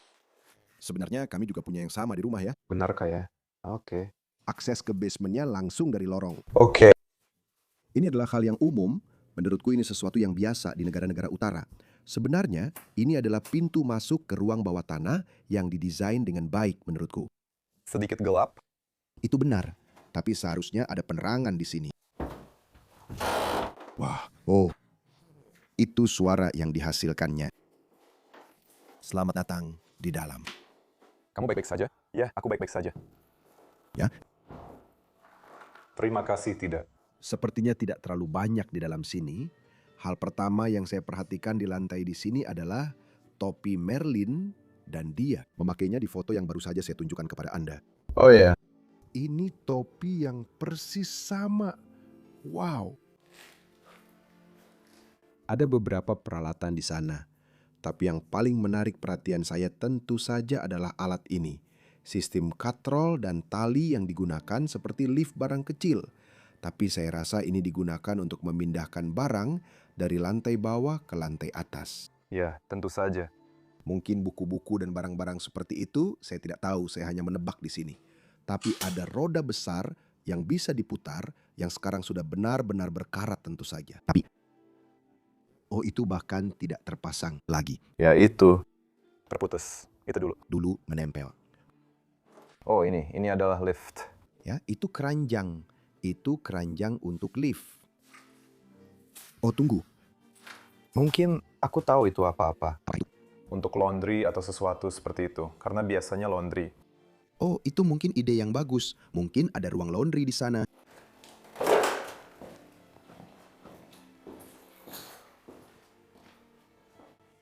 [SPEAKER 1] Sebenarnya kami juga punya yang sama di rumah ya.
[SPEAKER 2] Benarkah ya? Oke.
[SPEAKER 1] Akses ke basementnya langsung dari lorong.
[SPEAKER 2] Oke.
[SPEAKER 1] Ini adalah hal yang umum. Menurutku ini sesuatu yang biasa di negara-negara utara. Sebenarnya ini adalah pintu masuk ke ruang bawah tanah yang didesain dengan baik menurutku.
[SPEAKER 2] Sedikit gelap.
[SPEAKER 1] Itu benar, tapi seharusnya ada penerangan di sini. Wah, oh, itu suara yang dihasilkannya. Selamat datang di dalam.
[SPEAKER 2] Kamu baik-baik saja? Ya, aku baik-baik saja.
[SPEAKER 1] Ya,
[SPEAKER 2] Terima kasih tidak.
[SPEAKER 1] sepertinya tidak terlalu banyak di dalam sini. Hal pertama yang saya perhatikan di lantai di sini adalah topi Merlin dan dia memakainya di foto yang baru saja saya tunjukkan kepada Anda.
[SPEAKER 2] Oh ya.
[SPEAKER 1] Ini topi yang persis sama. Wow. Ada beberapa peralatan di sana. Tapi yang paling menarik perhatian saya tentu saja adalah alat ini. Sistem katrol dan tali yang digunakan seperti lift barang kecil. Tapi saya rasa ini digunakan untuk memindahkan barang dari lantai bawah ke lantai atas.
[SPEAKER 2] Ya, tentu saja.
[SPEAKER 1] Mungkin buku-buku dan barang-barang seperti itu, saya tidak tahu, saya hanya menebak di sini. Tapi ada roda besar yang bisa diputar, yang sekarang sudah benar-benar berkarat tentu saja. Tapi, oh itu bahkan tidak terpasang lagi.
[SPEAKER 2] Ya, itu. Terputus. Itu dulu.
[SPEAKER 1] Dulu menempel.
[SPEAKER 2] Oh, ini adalah lift.
[SPEAKER 1] Ya, itu keranjang. Itu keranjang untuk lift. Oh, tunggu.
[SPEAKER 2] Mungkin aku tahu itu apa-apa.
[SPEAKER 1] Apa itu?
[SPEAKER 2] Untuk laundry atau sesuatu seperti itu. Karena biasanya laundry.
[SPEAKER 1] Oh, itu mungkin ide yang bagus. Mungkin ada ruang laundry di sana.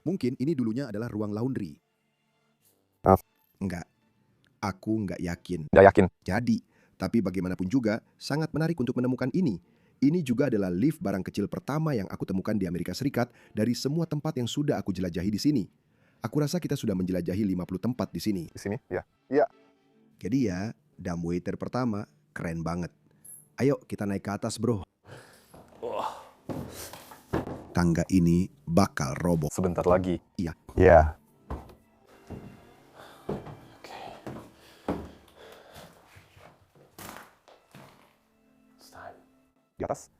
[SPEAKER 1] Mungkin ini dulunya adalah ruang laundry. Enggak. Aku enggak yakin.
[SPEAKER 2] Tidak yakin.
[SPEAKER 1] Jadi, tapi bagaimanapun juga, sangat menarik untuk menemukan ini. Ini juga adalah lift barang kecil pertama yang aku temukan di Amerika Serikat dari semua tempat yang sudah aku jelajahi di sini. Aku rasa kita sudah menjelajahi 50 tempat di sini.
[SPEAKER 2] Di sini? Ya. Ya.
[SPEAKER 1] Jadi ya, dumbwaiter pertama, Keren banget. Ayo kita naik ke atas, bro. Tangga ini bakal roboh.
[SPEAKER 2] Sebentar lagi.
[SPEAKER 1] Iya.
[SPEAKER 2] Ya.
[SPEAKER 3] Okay. It's time.
[SPEAKER 2] Di atas.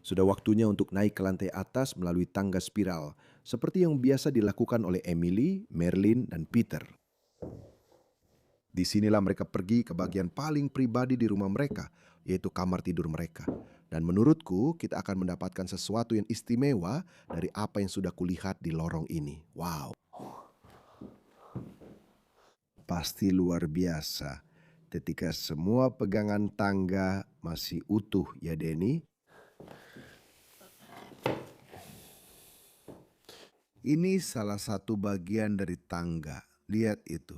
[SPEAKER 1] Sudah waktunya untuk naik ke lantai atas melalui tangga spiral, seperti yang biasa dilakukan oleh Emily, Merlin, dan Peter. Disinilah mereka pergi ke bagian paling pribadi di rumah mereka, yaitu kamar tidur mereka. Dan menurutku, kita akan mendapatkan sesuatu yang istimewa dari apa yang sudah kulihat di lorong ini. Wow. Pasti luar biasa. Ketika semua pegangan tangga masih utuh, ya Denny? Ini salah satu bagian dari tangga. Lihat itu.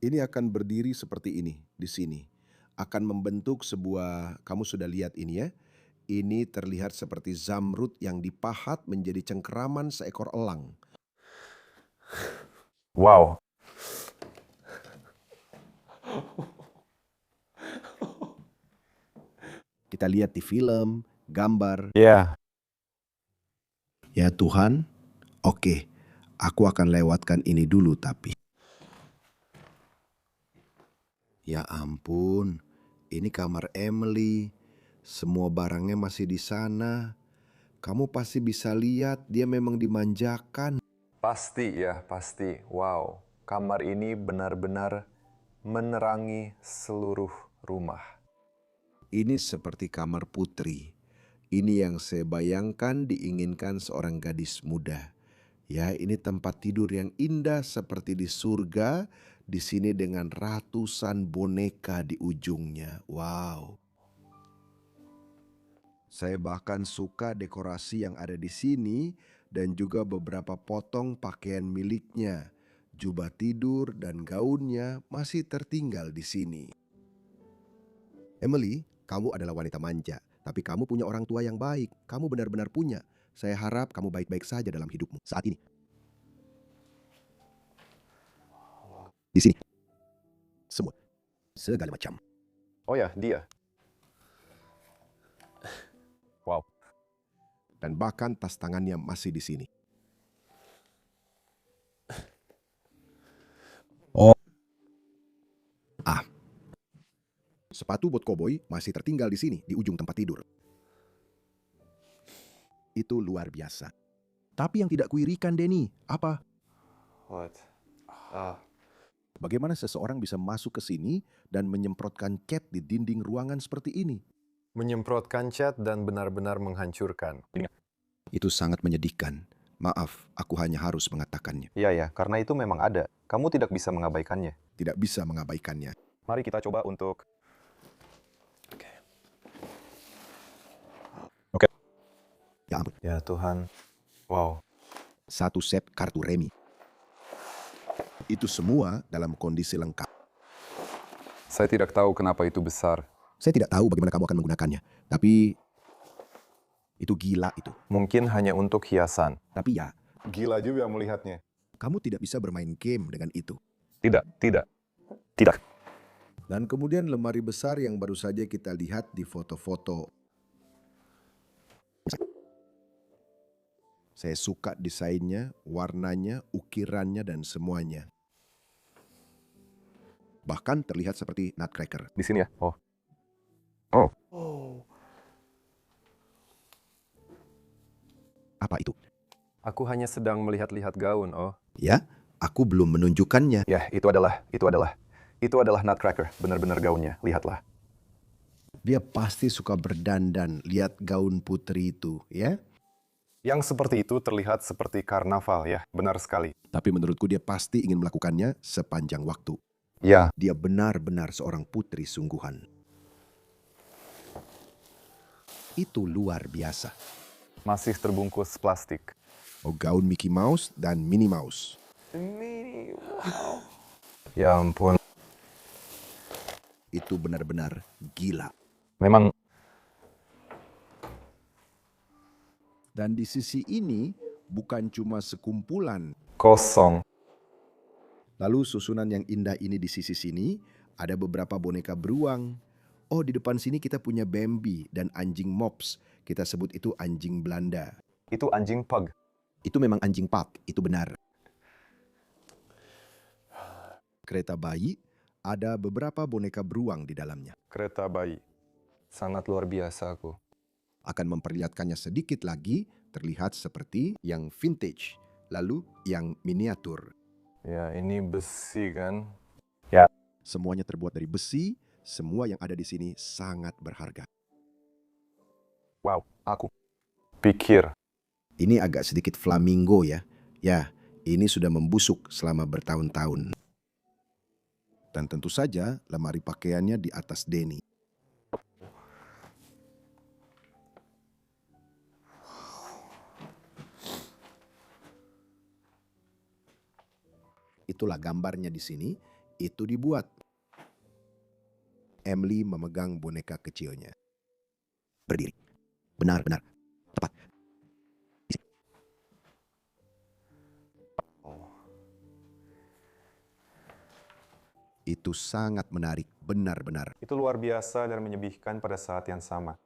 [SPEAKER 1] Ini akan berdiri seperti ini di sini. Akan membentuk sebuah, kamu sudah lihat ini ya. Ini terlihat seperti zamrud yang dipahat menjadi cengkeraman seekor elang.
[SPEAKER 2] Wow.
[SPEAKER 1] Kita lihat di film, gambar.
[SPEAKER 2] Ya.
[SPEAKER 1] Ya Tuhan, oke, aku akan lewatkan ini dulu tapi. Ya ampun, ini kamar Emily. Semua barangnya masih di sana. Kamu pasti bisa lihat dia memang dimanjakan.
[SPEAKER 2] Pasti ya, pasti. Wow. Kamar ini benar-benar menerangi seluruh rumah.
[SPEAKER 1] Ini seperti kamar putri. Ini yang saya bayangkan diinginkan seorang gadis muda. Ya, ini tempat tidur yang indah seperti di surga. Di sini dengan ratusan boneka di ujungnya. Wow. Saya bahkan suka dekorasi yang ada di sini dan juga beberapa potong pakaian miliknya. Jubah tidur dan gaunnya masih tertinggal di sini. Emily, kamu adalah wanita manja, tapi kamu punya orang tua yang baik. Kamu benar-benar punya. Saya harap kamu baik-baik saja dalam hidupmu saat ini. Di sini. Semua. Segala macam.
[SPEAKER 2] Oh ya, dia. Wow.
[SPEAKER 1] Dan bahkan tas tangannya masih di sini.
[SPEAKER 3] Oh.
[SPEAKER 1] Sepatu bot koboi masih tertinggal di sini, di ujung tempat tidur. Itu luar biasa. Tapi yang tidak kuirikan, Denny, apa?
[SPEAKER 3] What?
[SPEAKER 1] Bagaimana seseorang bisa masuk ke sini dan menyemprotkan cat di dinding ruangan seperti ini?
[SPEAKER 2] Menyemprotkan cat dan benar-benar menghancurkan.
[SPEAKER 1] Itu sangat menyedihkan. Maaf, aku hanya harus mengatakannya.
[SPEAKER 2] Iya ya, karena itu memang ada. Kamu tidak bisa mengabaikannya.
[SPEAKER 1] Tidak bisa mengabaikannya.
[SPEAKER 2] Mari kita coba untuk...
[SPEAKER 1] Ya ampun,
[SPEAKER 2] Ya Tuhan. Wow.
[SPEAKER 1] satu set kartu remi. Itu semua dalam kondisi lengkap.
[SPEAKER 2] Saya tidak tahu kenapa itu besar.
[SPEAKER 1] Saya tidak tahu bagaimana kamu akan menggunakannya. Tapi itu gila itu.
[SPEAKER 2] Mungkin hanya untuk hiasan.
[SPEAKER 1] Tapi ya,
[SPEAKER 2] Gila juga melihatnya.
[SPEAKER 1] kamu tidak bisa bermain game dengan itu.
[SPEAKER 2] Tidak, tidak. Tidak.
[SPEAKER 1] Dan kemudian lemari besar yang baru saja kita lihat di foto-foto. Saya suka desainnya, warnanya, ukirannya, dan semuanya. Bahkan terlihat seperti nutcracker.
[SPEAKER 2] Di sini ya? Oh. Oh.
[SPEAKER 1] Apa itu?
[SPEAKER 2] Aku hanya sedang melihat-lihat gaun, oh.
[SPEAKER 1] Ya, aku belum menunjukkannya.
[SPEAKER 2] Ya, itu adalah nutcracker, benar-benar gaunnya. Lihatlah.
[SPEAKER 1] Dia pasti suka berdandan, lihat gaun putri itu, ya.
[SPEAKER 2] Yang seperti itu terlihat seperti karnaval, ya. Benar sekali.
[SPEAKER 1] Tapi menurutku dia pasti ingin melakukannya sepanjang waktu.
[SPEAKER 2] Ya.
[SPEAKER 1] Dia benar-benar seorang putri sungguhan. Itu luar biasa.
[SPEAKER 2] Masih terbungkus plastik.
[SPEAKER 1] Oh, gaun Mickey Mouse dan Minnie Mouse.
[SPEAKER 2] Ya ampun.
[SPEAKER 1] Itu benar-benar gila.
[SPEAKER 2] Memang
[SPEAKER 1] Dan di sisi ini bukan cuma sekumpulan.
[SPEAKER 2] kosong.
[SPEAKER 1] Lalu susunan yang indah ini di sisi sini Ada beberapa boneka beruang. Oh, di depan sini kita punya Bambi dan anjing Mops. Kita sebut itu anjing Belanda.
[SPEAKER 2] Itu anjing pug.
[SPEAKER 1] Itu memang anjing Pak, itu benar. Kereta bayi, ada beberapa boneka beruang di dalamnya.
[SPEAKER 2] Kereta bayi. Sangat luar biasa aku.
[SPEAKER 1] Akan memperlihatkannya sedikit lagi, terlihat seperti yang vintage, lalu yang miniatur.
[SPEAKER 2] Ya, ini besi kan?
[SPEAKER 1] Semuanya terbuat dari besi, semua yang ada di sini sangat berharga.
[SPEAKER 2] Wow, aku pikir.
[SPEAKER 1] Ini agak sedikit flamingo ya. Ya, ini sudah membusuk selama bertahun-tahun. Dan tentu saja lemari pakaiannya di atas Denny. Itulah gambarnya di sini, itu dibuat. Emily memegang boneka kecilnya. Berdiri. Benar-benar. Tepat. Itu sangat menarik, benar-benar.
[SPEAKER 2] Itu luar biasa dan menyedihkan pada saat yang sama.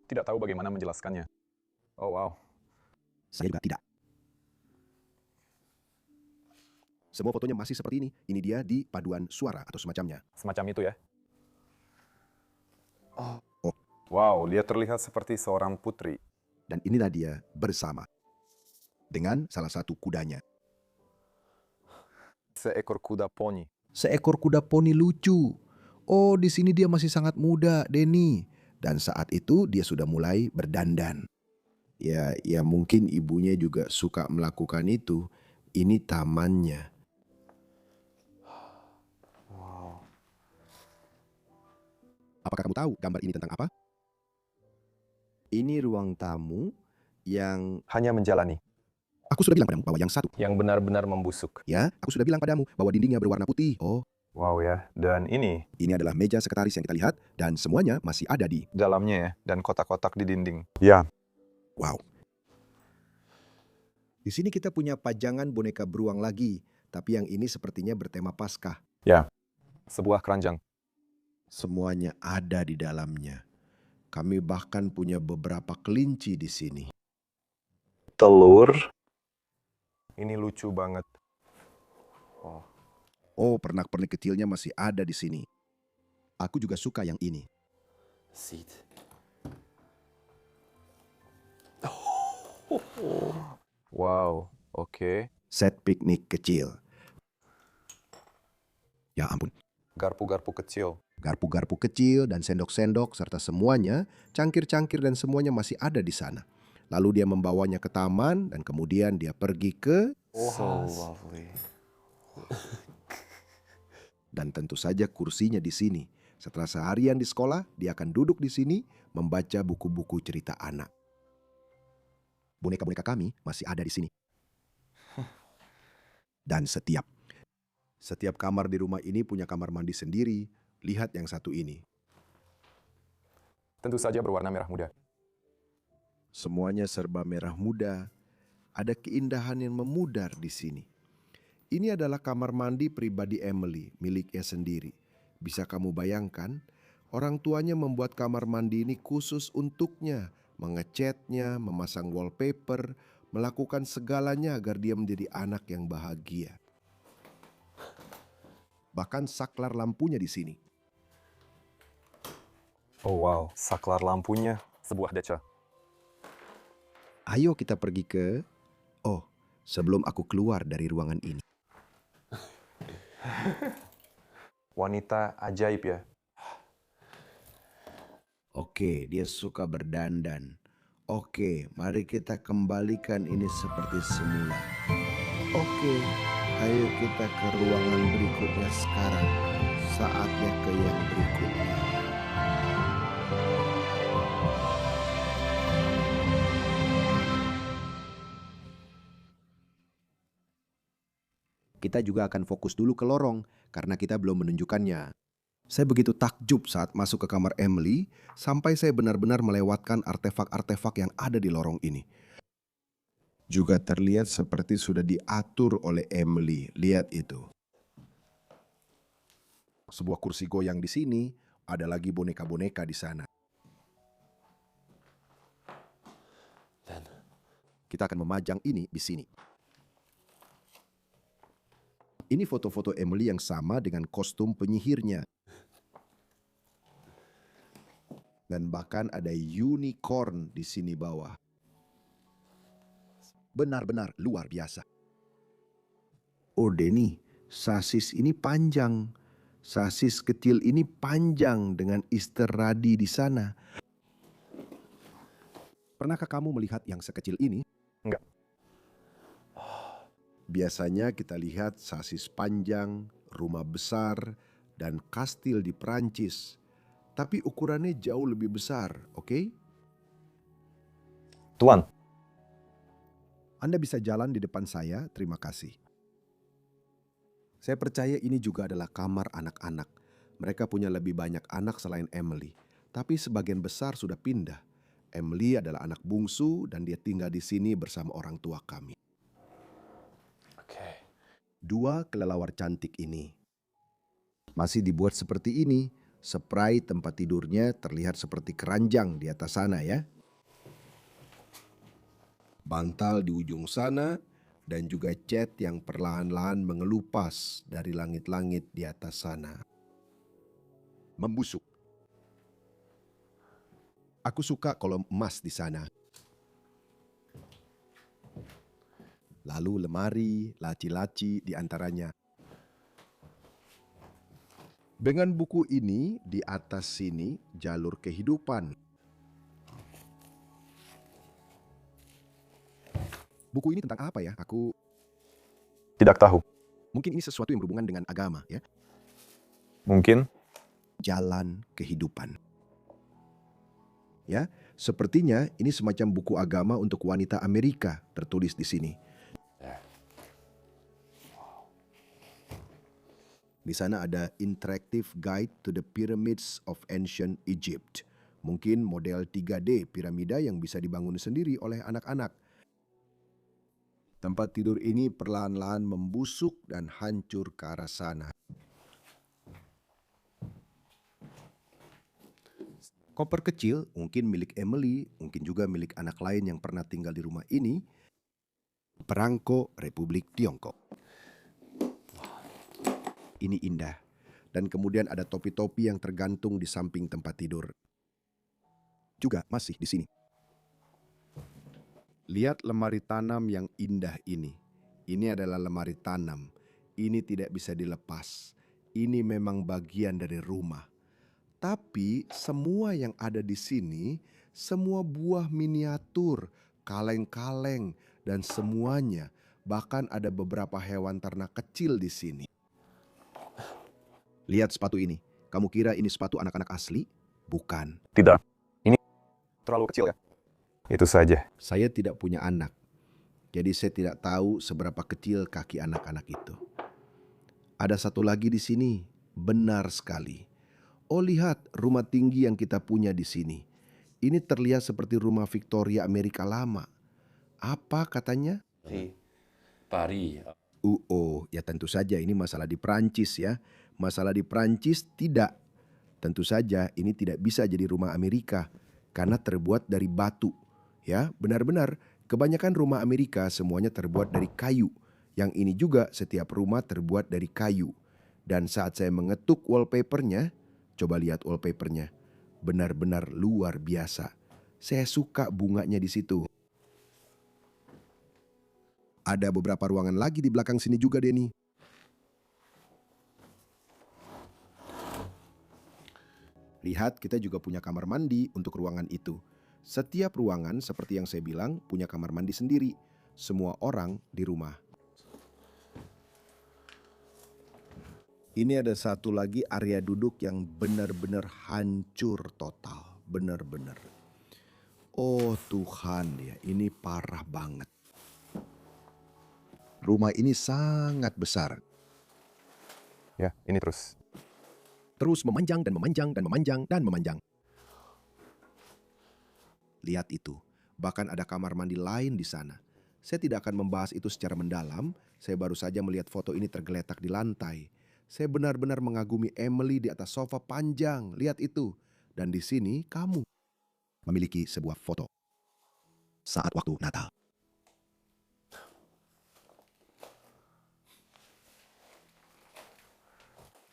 [SPEAKER 2] Tidak tahu bagaimana menjelaskannya. Oh wow.
[SPEAKER 1] Saya juga tidak. Semua fotonya masih seperti ini. Ini dia di paduan suara atau semacamnya.
[SPEAKER 2] Semacam itu ya.
[SPEAKER 1] Oh.
[SPEAKER 2] Wow, dia terlihat seperti seorang putri.
[SPEAKER 1] Dan inilah dia bersama. Dengan salah satu kudanya.
[SPEAKER 2] Seekor kuda poni.
[SPEAKER 1] Seekor kuda poni lucu. Oh, di sini dia masih sangat muda, Denny. Dan saat itu dia sudah mulai berdandan. Ya mungkin ibunya juga suka melakukan itu. Ini tamannya.
[SPEAKER 3] Wow.
[SPEAKER 1] Apakah kamu tahu gambar ini tentang apa? Ini ruang tamu yang...
[SPEAKER 2] Hanya menjalani.
[SPEAKER 1] Aku sudah bilang padamu bahwa yang satu.
[SPEAKER 2] Yang benar-benar membusuk.
[SPEAKER 1] Ya, aku sudah bilang padamu bahwa dindingnya berwarna putih. Oh,
[SPEAKER 2] Wow ya. Dan ini
[SPEAKER 1] ini adalah meja sekretaris yang kita lihat dan semuanya masih ada di...
[SPEAKER 2] dalamnya ya. Dan kotak-kotak di dinding. Ya.
[SPEAKER 1] Wow. Di sini kita punya pajangan boneka beruang lagi, tapi yang ini sepertinya bertema Paskah.
[SPEAKER 2] Ya. Sebuah keranjang.
[SPEAKER 1] Semuanya ada di dalamnya. Kami bahkan punya beberapa kelinci di sini.
[SPEAKER 2] Telur. Ini lucu banget.
[SPEAKER 3] Wow.
[SPEAKER 1] Oh, pernak-pernik kecilnya masih ada di sini. Aku juga suka yang ini.
[SPEAKER 3] Seat.
[SPEAKER 2] Wow. Oke.
[SPEAKER 1] Set piknik kecil. Ya ampun.
[SPEAKER 2] Garpu-garpu kecil.
[SPEAKER 1] Garpu-garpu kecil dan sendok-sendok serta semuanya, cangkir-cangkir dan semuanya masih ada di sana. Lalu dia membawanya ke taman dan kemudian dia pergi ke...
[SPEAKER 3] So lovely.
[SPEAKER 1] Dan tentu saja kursinya di sini. Setelah seharian di sekolah, dia akan duduk di sini membaca buku-buku cerita anak. Boneka-boneka kami masih ada di sini. Dan setiap kamar di rumah ini punya kamar mandi sendiri. Lihat yang satu ini.
[SPEAKER 2] Tentu saja berwarna merah muda.
[SPEAKER 1] Semuanya serba merah muda. Ada keindahan yang memudar di sini. Ini adalah kamar mandi pribadi Emily, miliknya sendiri. Bisa kamu bayangkan, orang tuanya membuat kamar mandi ini khusus untuknya, mengecatnya, memasang wallpaper, melakukan segalanya agar dia menjadi anak yang bahagia. Bahkan saklar lampunya di sini.
[SPEAKER 2] Oh wow. Saklar lampunya. Sebuah deca.
[SPEAKER 1] Ayo kita pergi ke... Oh, sebelum aku keluar dari ruangan ini.
[SPEAKER 2] Wanita ajaib ya.
[SPEAKER 1] Oke, dia suka berdandan. Oke, mari kita kembalikan ini seperti semula. Oke, ayo kita ke ruangan berikutnya sekarang. Saatnya ke yang berikutnya. Kita juga akan fokus dulu ke lorong karena kita belum menunjukkannya. Saya begitu takjub saat masuk ke kamar Emily sampai saya benar-benar melewatkan artefak-artefak yang ada di lorong ini. Juga terlihat seperti sudah diatur oleh Emily. Lihat itu. Sebuah kursi goyang di sini, ada lagi boneka-boneka di sana.
[SPEAKER 3] Dan
[SPEAKER 1] Kita akan memajang ini di sini. Ini foto-foto Emily yang sama dengan kostum penyihirnya. Dan bahkan ada unicorn di sini bawah. Benar-benar luar biasa. Oh Denny, sasis ini panjang. Sasis kecil ini panjang dengan Easter radi di sana. Pernahkah kamu melihat yang sekecil ini?
[SPEAKER 2] Enggak.
[SPEAKER 1] Biasanya kita lihat sasis panjang, rumah besar, dan kastil di Prancis. Tapi ukurannya jauh lebih besar, oke?
[SPEAKER 2] Tuan,
[SPEAKER 1] Anda bisa jalan di depan saya, terima kasih. Saya percaya ini juga adalah kamar anak-anak. Mereka punya lebih banyak anak selain Emily. Tapi sebagian besar sudah pindah. Emily adalah anak bungsu dan dia tinggal di sini bersama orang tua kami.
[SPEAKER 3] oke.
[SPEAKER 1] Dua kelelawar cantik ini masih dibuat seperti ini. Spray tempat tidurnya terlihat seperti keranjang di atas sana ya. Bantal di ujung sana dan juga cat yang perlahan-lahan mengelupas dari langit-langit di atas sana. Membusuk. Aku suka kolom emas di sana. Lalu lemari, laci-laci di antaranya. Dengan buku ini di atas sini jalur kehidupan. Buku ini tentang apa ya? Aku
[SPEAKER 2] tidak tahu.
[SPEAKER 1] mungkin ini sesuatu yang berhubungan dengan agama ya.
[SPEAKER 2] Mungkin
[SPEAKER 1] Jalan kehidupan. Ya, sepertinya ini semacam buku agama untuk wanita Amerika tertulis di sini. Di sana ada Interactive Guide to the Pyramids of Ancient Egypt. Mungkin model 3D piramida yang bisa dibangun sendiri oleh anak-anak. Tempat tidur ini perlahan-lahan membusuk dan hancur ke arah sana. Koper kecil, mungkin milik Emily, mungkin juga milik anak lain yang pernah tinggal di rumah ini. Perangko Republik Tiongkok. Ini indah. Dan kemudian ada topi-topi yang tergantung di samping tempat tidur. Juga masih di sini. Lihat lemari tanam yang indah ini. Ini adalah lemari tanam. Ini tidak bisa dilepas. Ini memang bagian dari rumah. Tapi semua yang ada di sini, semua buah miniatur, kaleng-kaleng, dan semuanya. Bahkan ada beberapa hewan ternak kecil di sini. Lihat sepatu ini. Kamu kira ini sepatu anak-anak asli? Bukan.
[SPEAKER 2] tidak. Ini terlalu kecil ya? Itu saja.
[SPEAKER 1] Saya tidak punya anak. Jadi saya tidak tahu seberapa kecil kaki anak-anak itu. Ada satu lagi di sini. Benar sekali. Oh lihat rumah tinggi yang kita punya di sini. Ini terlihat seperti rumah Victoria Amerika lama. Apa katanya?
[SPEAKER 3] Di Paris.
[SPEAKER 1] Ya tentu saja ini masalah di Prancis ya. Masalah di Prancis tidak. Tentu saja ini tidak bisa jadi rumah Amerika karena terbuat dari batu. Ya, benar-benar kebanyakan rumah Amerika semuanya terbuat dari kayu. Yang ini juga setiap rumah terbuat dari kayu. Dan saat saya mengetuk wallpapernya, coba lihat wallpapernya. Benar-benar luar biasa. Saya suka bunganya di situ. Ada beberapa ruangan lagi di belakang sini juga, Denny. Lihat, kita juga punya kamar mandi untuk ruangan itu. Setiap ruangan, seperti yang saya bilang, punya kamar mandi sendiri. Semua orang di rumah. Ini ada satu lagi area duduk yang benar-benar hancur total. Benar-benar. Oh Tuhan ya, ini parah banget. Rumah ini sangat besar.
[SPEAKER 2] Ya, ini terus.
[SPEAKER 1] Terus memanjang dan memanjang dan memanjang dan memanjang. Lihat itu, bahkan ada kamar mandi lain di sana. Saya tidak akan membahas itu secara mendalam, saya baru saja melihat foto ini tergeletak di lantai. Saya benar-benar mengagumi Emily di atas sofa panjang. Lihat itu. Dan di sini kamu memiliki sebuah foto saat waktu Natal.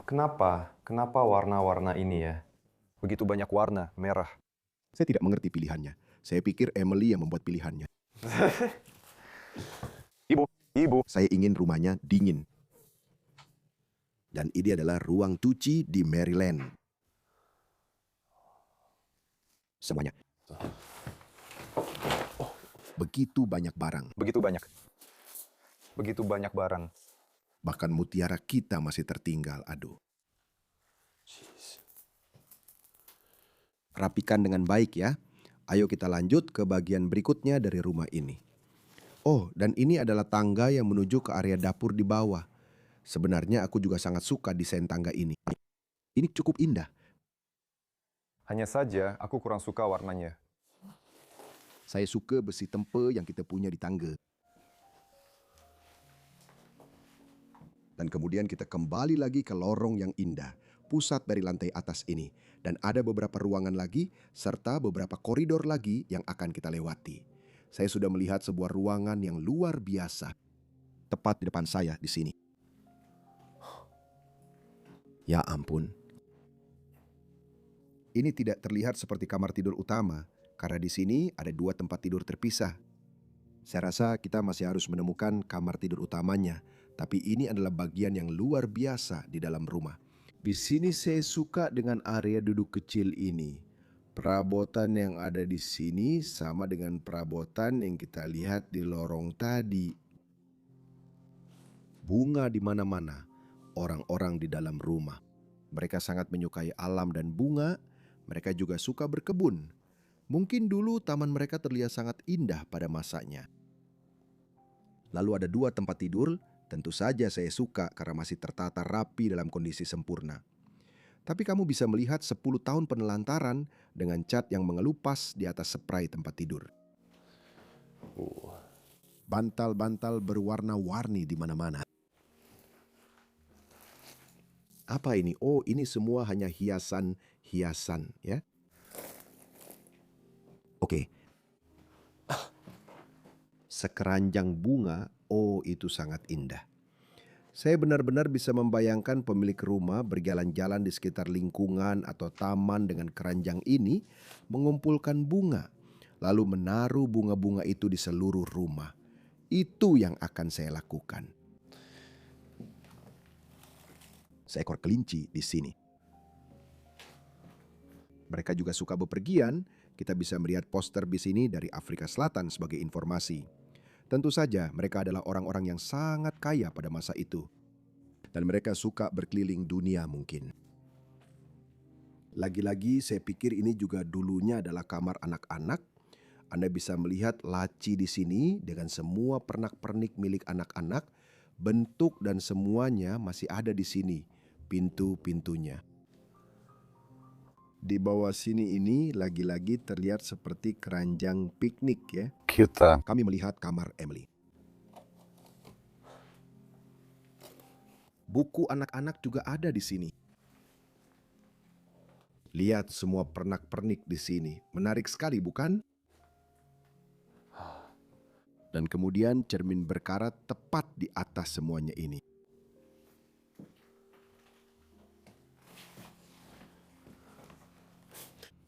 [SPEAKER 2] Kenapa warna-warna ini ya? Begitu banyak warna, merah.
[SPEAKER 1] Saya tidak mengerti pilihannya. Saya pikir Emily yang membuat pilihannya.
[SPEAKER 2] Ibu.
[SPEAKER 1] Saya ingin rumahnya dingin. Dan ini adalah ruang cuci di Maryland. Semuanya. Begitu banyak barang.
[SPEAKER 2] Begitu banyak barang.
[SPEAKER 1] Bahkan mutiara kita masih tertinggal. Aduh.
[SPEAKER 3] Jeez.
[SPEAKER 1] Rapikan dengan baik ya. Ayo kita lanjut ke bagian berikutnya dari rumah ini. Oh, dan ini adalah tangga yang menuju ke area dapur di bawah. Sebenarnya aku juga sangat suka desain tangga ini. Ini cukup indah.
[SPEAKER 2] Hanya saja aku kurang suka warnanya.
[SPEAKER 1] Saya suka besi tempe yang kita punya di tangga. Dan kemudian kita kembali lagi ke lorong yang indah, pusat dari lantai atas ini. Dan ada beberapa ruangan lagi, serta beberapa koridor lagi yang akan kita lewati. Saya sudah melihat sebuah ruangan yang luar biasa, tepat di depan saya di sini. Ya ampun. Ini tidak terlihat seperti kamar tidur utama, karena di sini ada 2 tempat tidur terpisah. Saya rasa kita masih harus menemukan kamar tidur utamanya, tapi ini adalah bagian yang luar biasa di dalam rumah. Di sini saya suka dengan area duduk kecil ini. Perabotan yang ada di sini sama dengan perabotan yang kita lihat di lorong tadi. Bunga di mana-mana, orang-orang di dalam rumah. Mereka sangat menyukai alam dan bunga, mereka juga suka berkebun. Mungkin dulu taman mereka terlihat sangat indah pada masanya. Lalu ada 2 tempat tidur, tentu saja saya suka karena masih tertata rapi dalam kondisi sempurna. Tapi kamu bisa melihat 10 tahun penelantaran dengan cat yang mengelupas di atas spray tempat tidur. Bantal-bantal berwarna-warni di mana-mana. Apa ini? Oh, ini semua hanya hiasan-hiasan, ya. Oke. Sekeranjang bunga, oh itu sangat indah. Saya benar-benar bisa membayangkan pemilik rumah berjalan-jalan di sekitar lingkungan atau taman dengan keranjang ini, mengumpulkan bunga, lalu menaruh bunga-bunga itu di seluruh rumah. Itu yang akan saya lakukan. Seekor kelinci di sini. Mereka juga suka bepergian. Kita bisa melihat poster di sini dari Afrika Selatan sebagai informasi. Tentu saja mereka adalah orang-orang yang sangat kaya pada masa itu. Dan mereka suka berkeliling dunia mungkin. Lagi-lagi saya pikir ini juga dulunya adalah kamar anak-anak. Anda bisa melihat laci di sini dengan semua pernak-pernik milik anak-anak. Bentuk dan semuanya masih ada di sini. Pintu-pintunya. Di bawah sini ini lagi-lagi terlihat seperti keranjang piknik ya.
[SPEAKER 2] Kita.
[SPEAKER 1] Kami melihat kamar Emily. Buku anak-anak juga ada di sini. Lihat semua pernak-pernik di sini. Menarik sekali bukan? Dan kemudian cermin berkarat tepat di atas semuanya ini.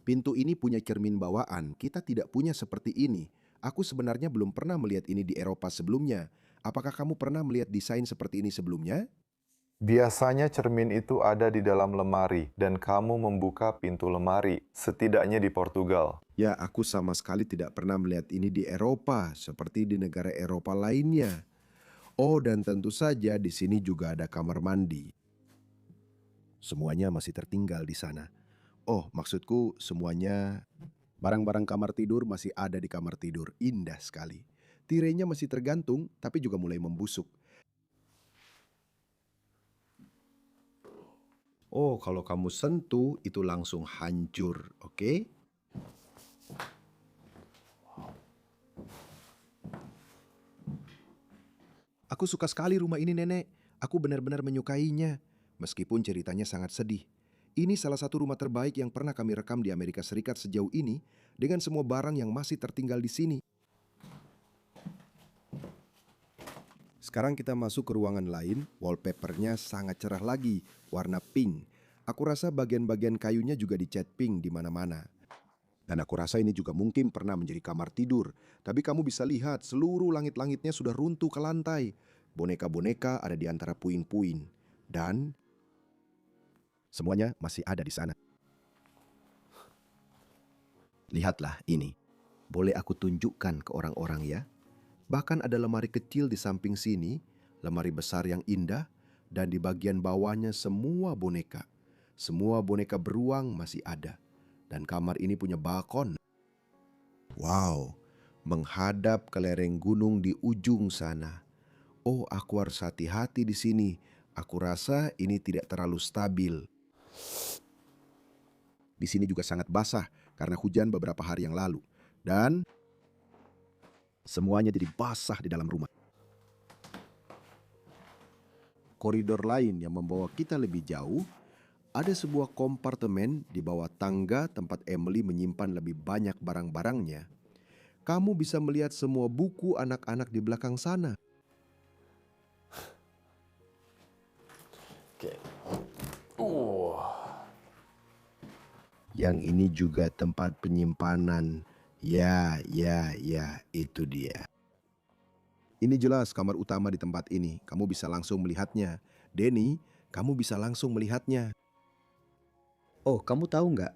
[SPEAKER 1] Pintu ini punya cermin bawaan. Kita tidak punya seperti ini. Aku sebenarnya belum pernah melihat ini di Eropa sebelumnya. Apakah kamu pernah melihat desain seperti ini sebelumnya?
[SPEAKER 2] Biasanya cermin itu ada di dalam lemari dan kamu membuka pintu lemari, setidaknya di Portugal.
[SPEAKER 1] Ya, aku sama sekali tidak pernah melihat ini di Eropa, seperti di negara Eropa lainnya. Oh, dan tentu saja di sini juga ada kamar mandi. Semuanya masih tertinggal di sana. Oh, maksudku semuanya barang-barang kamar tidur masih ada di kamar tidur. Indah sekali. Tirainya masih tergantung, tapi juga mulai membusuk. Oh, kalau kamu sentuh, itu langsung hancur, oke? Aku suka sekali rumah ini, Nenek. Aku benar-benar menyukainya. Meskipun ceritanya sangat sedih, ini salah satu rumah terbaik yang pernah kami rekam di Amerika Serikat sejauh ini dengan semua barang yang masih tertinggal di sini. Sekarang kita masuk ke ruangan lain, wallpapernya sangat cerah lagi, warna pink. Aku rasa bagian-bagian kayunya juga dicat pink di mana-mana. Dan aku rasa ini juga mungkin pernah menjadi kamar tidur. Tapi kamu bisa lihat seluruh langit-langitnya sudah runtuh ke lantai. Boneka-boneka ada di antara puing-puing. Dan semuanya masih ada di sana. Lihatlah ini. Boleh aku tunjukkan ke orang-orang ya? Bahkan ada lemari kecil di samping sini, lemari besar yang indah, dan di bagian bawahnya semua boneka. Semua boneka beruang masih ada. Dan kamar ini punya balkon. Wow, menghadap ke lereng gunung di ujung sana. Oh, aku harus hati-hati di sini. Aku rasa ini tidak terlalu stabil. Di sini juga sangat basah karena hujan beberapa hari yang lalu. Dan semuanya jadi basah di dalam rumah. Koridor lain yang membawa kita lebih jauh, ada sebuah kompartemen di bawah tangga tempat Emily menyimpan lebih banyak barang-barangnya. Kamu bisa melihat semua buku anak-anak di belakang sana.
[SPEAKER 3] Oke.
[SPEAKER 1] Yang ini juga tempat penyimpanan. Ya, itu dia. Ini jelas kamar utama di tempat ini. Kamu bisa langsung melihatnya. Denny, kamu bisa langsung melihatnya.
[SPEAKER 4] Oh, kamu tahu nggak?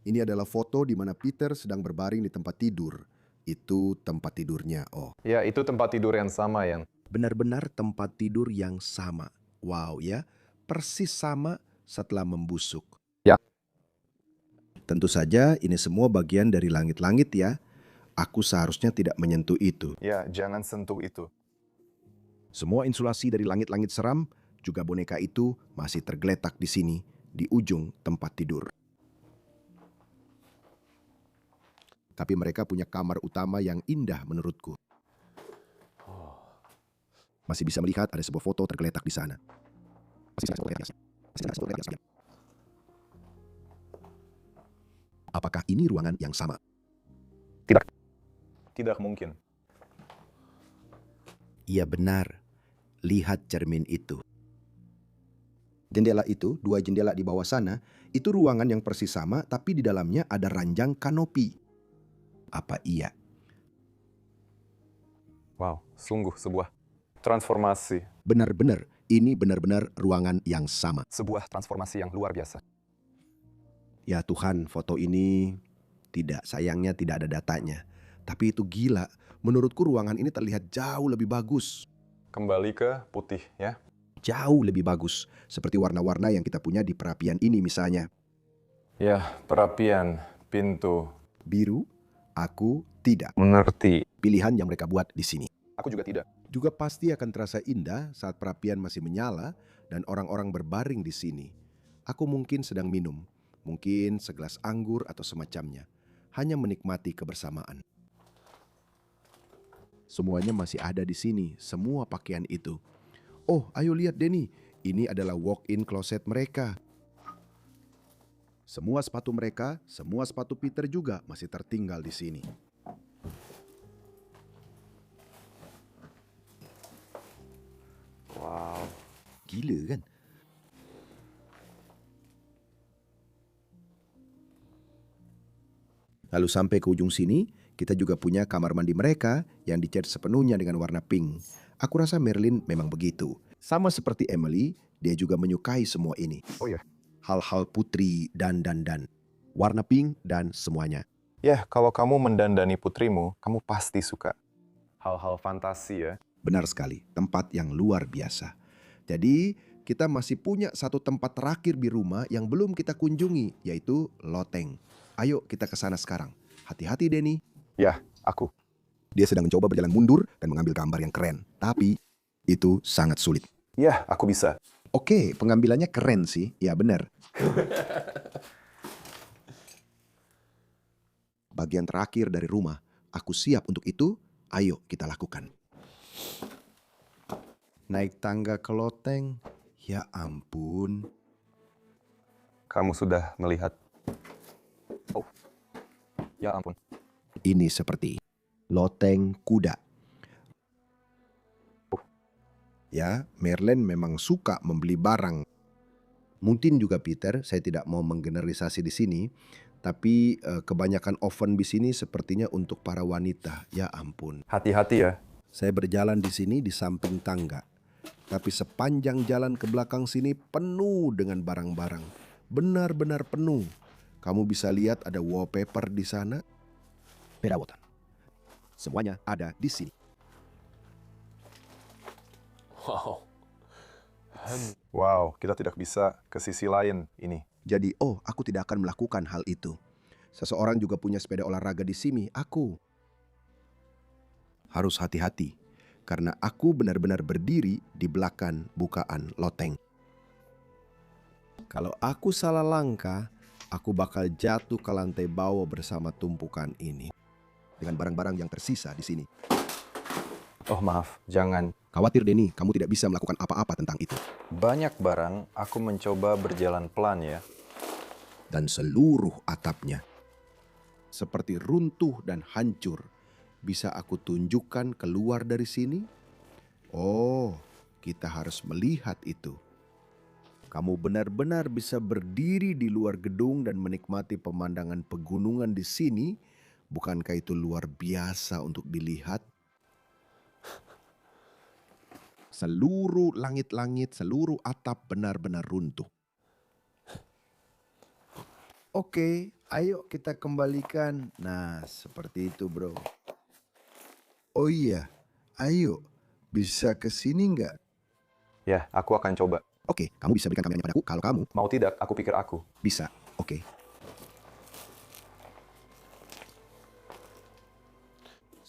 [SPEAKER 1] Ini adalah foto di mana Peter sedang berbaring di tempat tidur. Itu tempat tidurnya. Oh,
[SPEAKER 2] Ya, itu tempat tidur yang sama, Yan.
[SPEAKER 1] benar-benar tempat tidur yang sama. Wow ya, persis sama setelah membusuk.
[SPEAKER 2] Ya.
[SPEAKER 1] Tentu saja ini semua bagian dari langit-langit ya. Aku seharusnya tidak menyentuh itu.
[SPEAKER 2] Ya, jangan sentuh itu.
[SPEAKER 1] Semua insulasi dari langit-langit seram, juga boneka itu masih tergeletak di sini, di ujung tempat tidur. Tapi mereka punya kamar utama yang indah menurutku. Masih bisa melihat ada sebuah foto tergeletak di sana. Apakah ini ruangan yang sama?
[SPEAKER 2] Tidak mungkin.
[SPEAKER 1] Iya benar. Lihat cermin itu. Jendela itu, dua jendela di bawah sana, itu ruangan yang persis sama tapi di dalamnya ada ranjang kanopi. Apa iya?
[SPEAKER 2] Wow, sungguh sebuah transformasi.
[SPEAKER 1] Benar-benar, ini benar-benar ruangan yang sama.
[SPEAKER 2] Sebuah transformasi yang luar biasa.
[SPEAKER 1] Ya Tuhan, foto ini sayangnya tidak ada datanya. Tapi itu gila, menurutku ruangan ini terlihat jauh lebih bagus.
[SPEAKER 2] Kembali ke putih, ya.
[SPEAKER 1] Jauh lebih bagus, seperti warna-warna yang kita punya di perapian ini misalnya.
[SPEAKER 2] Ya, perapian, pintu.
[SPEAKER 1] Biru, aku tidak.
[SPEAKER 2] Mengerti.
[SPEAKER 1] Pilihan yang mereka buat di sini.
[SPEAKER 2] Aku juga tidak.
[SPEAKER 1] Juga pasti akan terasa indah saat perapian masih menyala dan orang-orang berbaring di sini. Aku mungkin sedang minum, mungkin segelas anggur atau semacamnya, hanya menikmati kebersamaan. Semuanya masih ada di sini, semua pakaian itu. Oh, ayo lihat Denny, ini adalah walk-in closet mereka. Semua sepatu mereka, semua sepatu Peter juga masih tertinggal di sini.
[SPEAKER 3] Wow.
[SPEAKER 1] Gila kan? Lalu sampai ke ujung sini, kita juga punya kamar mandi mereka yang dicat sepenuhnya dengan warna pink. Aku rasa Marilyn memang begitu. Sama seperti Emily, dia juga menyukai semua ini.
[SPEAKER 2] Oh ya.
[SPEAKER 1] Hal-hal putri dan. Warna pink dan semuanya.
[SPEAKER 2] Ya, kalau kamu mendandani putrimu, kamu pasti suka. Hal-hal fantasi ya.
[SPEAKER 1] Benar sekali, tempat yang luar biasa. Jadi, kita masih punya satu tempat terakhir di rumah yang belum kita kunjungi, yaitu loteng. Ayo kita ke sana sekarang. Hati-hati Denny.
[SPEAKER 2] Ya, aku.
[SPEAKER 1] Dia sedang mencoba berjalan mundur dan mengambil gambar yang keren. Tapi, itu sangat sulit.
[SPEAKER 2] Ya, aku bisa.
[SPEAKER 1] Oke, pengambilannya keren sih. Ya benar. Bagian terakhir dari rumah. Aku siap untuk itu. Ayo kita lakukan. Naik tangga ke loteng. Ya ampun.
[SPEAKER 2] Kamu sudah melihat. Oh, ya ampun.
[SPEAKER 1] Ini seperti loteng kuda. Ya, Merlin memang suka membeli barang. Mungkin juga Peter, saya tidak mau menggeneralisasi di sini, tapi kebanyakan oven di sini sepertinya untuk para wanita. Ya ampun.
[SPEAKER 2] Hati-hati ya.
[SPEAKER 1] Saya berjalan di sini di samping tangga. Tapi sepanjang jalan ke belakang sini penuh dengan barang-barang. Benar-benar penuh. Kamu bisa lihat ada wallpaper di sana. Perabotan. Semuanya ada di sini.
[SPEAKER 3] Wow.
[SPEAKER 2] Wow, kita tidak bisa ke sisi lain ini.
[SPEAKER 1] Jadi, aku tidak akan melakukan hal itu. Seseorang juga punya sepeda olahraga di sini, aku. Harus hati-hati, karena aku benar-benar berdiri di belakang bukaan loteng. Kalau aku salah langkah, aku bakal jatuh ke lantai bawah bersama tumpukan ini. Dengan barang-barang yang tersisa di sini.
[SPEAKER 2] Oh maaf, jangan.
[SPEAKER 1] Khawatir Denny, kamu tidak bisa melakukan apa-apa tentang itu.
[SPEAKER 2] Banyak barang, aku mencoba berjalan pelan ya.
[SPEAKER 1] Dan seluruh atapnya seperti runtuh dan hancur. Bisa aku tunjukkan keluar dari sini? Oh, kita harus melihat itu. Kamu benar-benar bisa berdiri di luar gedung dan menikmati pemandangan pegunungan di sini. Bukankah itu luar biasa untuk dilihat? Seluruh langit-langit, seluruh atap benar-benar runtuh. Oke, ayo kita kembalikan. Nah, seperti itu bro. Oh iya, ayo. Bisa ke sini nggak?
[SPEAKER 2] Ya, aku akan coba.
[SPEAKER 1] Oke, kamu bisa berikan kameranya padaku kalau kamu
[SPEAKER 2] Mau tidak, aku pikir aku.
[SPEAKER 1] bisa. Oke.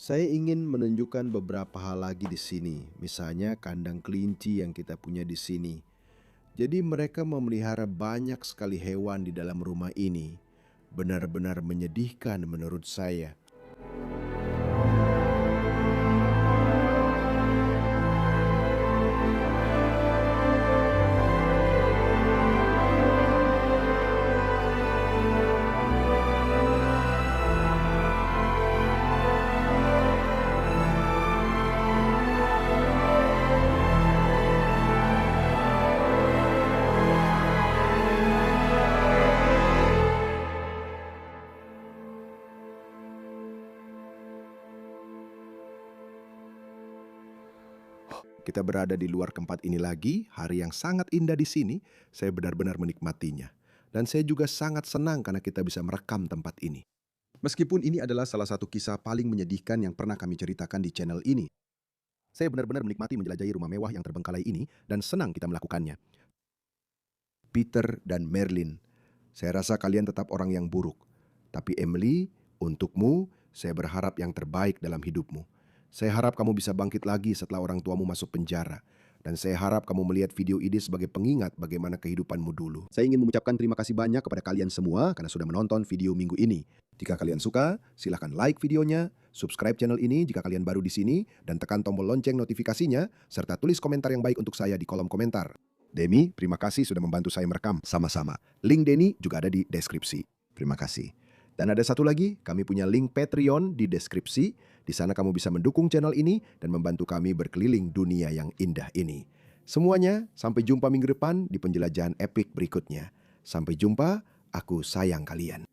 [SPEAKER 1] Saya ingin menunjukkan beberapa hal lagi di sini. Misalnya kandang kelinci yang kita punya di sini. Jadi mereka memelihara banyak sekali hewan di dalam rumah ini. Benar-benar menyedihkan menurut saya. Kita berada di luar tempat ini lagi, hari yang sangat indah di sini. Saya benar-benar menikmatinya. Dan saya juga sangat senang karena kita bisa merekam tempat ini. Meskipun ini adalah salah satu kisah paling menyedihkan yang pernah kami ceritakan di channel ini. Saya benar-benar menikmati menjelajahi rumah mewah yang terbengkalai ini dan senang kita melakukannya. Peter dan Merlin, saya rasa kalian tetap orang yang buruk. Tapi Emily, untukmu, saya berharap yang terbaik dalam hidupmu. Saya harap kamu bisa bangkit lagi setelah orang tuamu masuk penjara. Dan saya harap kamu melihat video ini sebagai pengingat bagaimana kehidupanmu dulu. Saya ingin mengucapkan terima kasih banyak kepada kalian semua karena sudah menonton video minggu ini. Jika kalian suka, silahkan like videonya, subscribe channel ini jika kalian baru di sini, dan tekan tombol lonceng notifikasinya, serta tulis komentar yang baik untuk saya di kolom komentar. Demi, terima kasih sudah membantu saya merekam sama-sama. Link Denny juga ada di deskripsi. Terima kasih. Dan ada satu lagi, kami punya link Patreon di deskripsi. Di sana kamu bisa mendukung channel ini dan membantu kami berkeliling dunia yang indah ini. Semuanya, sampai jumpa minggu depan di penjelajahan epik berikutnya. Sampai jumpa, aku sayang kalian.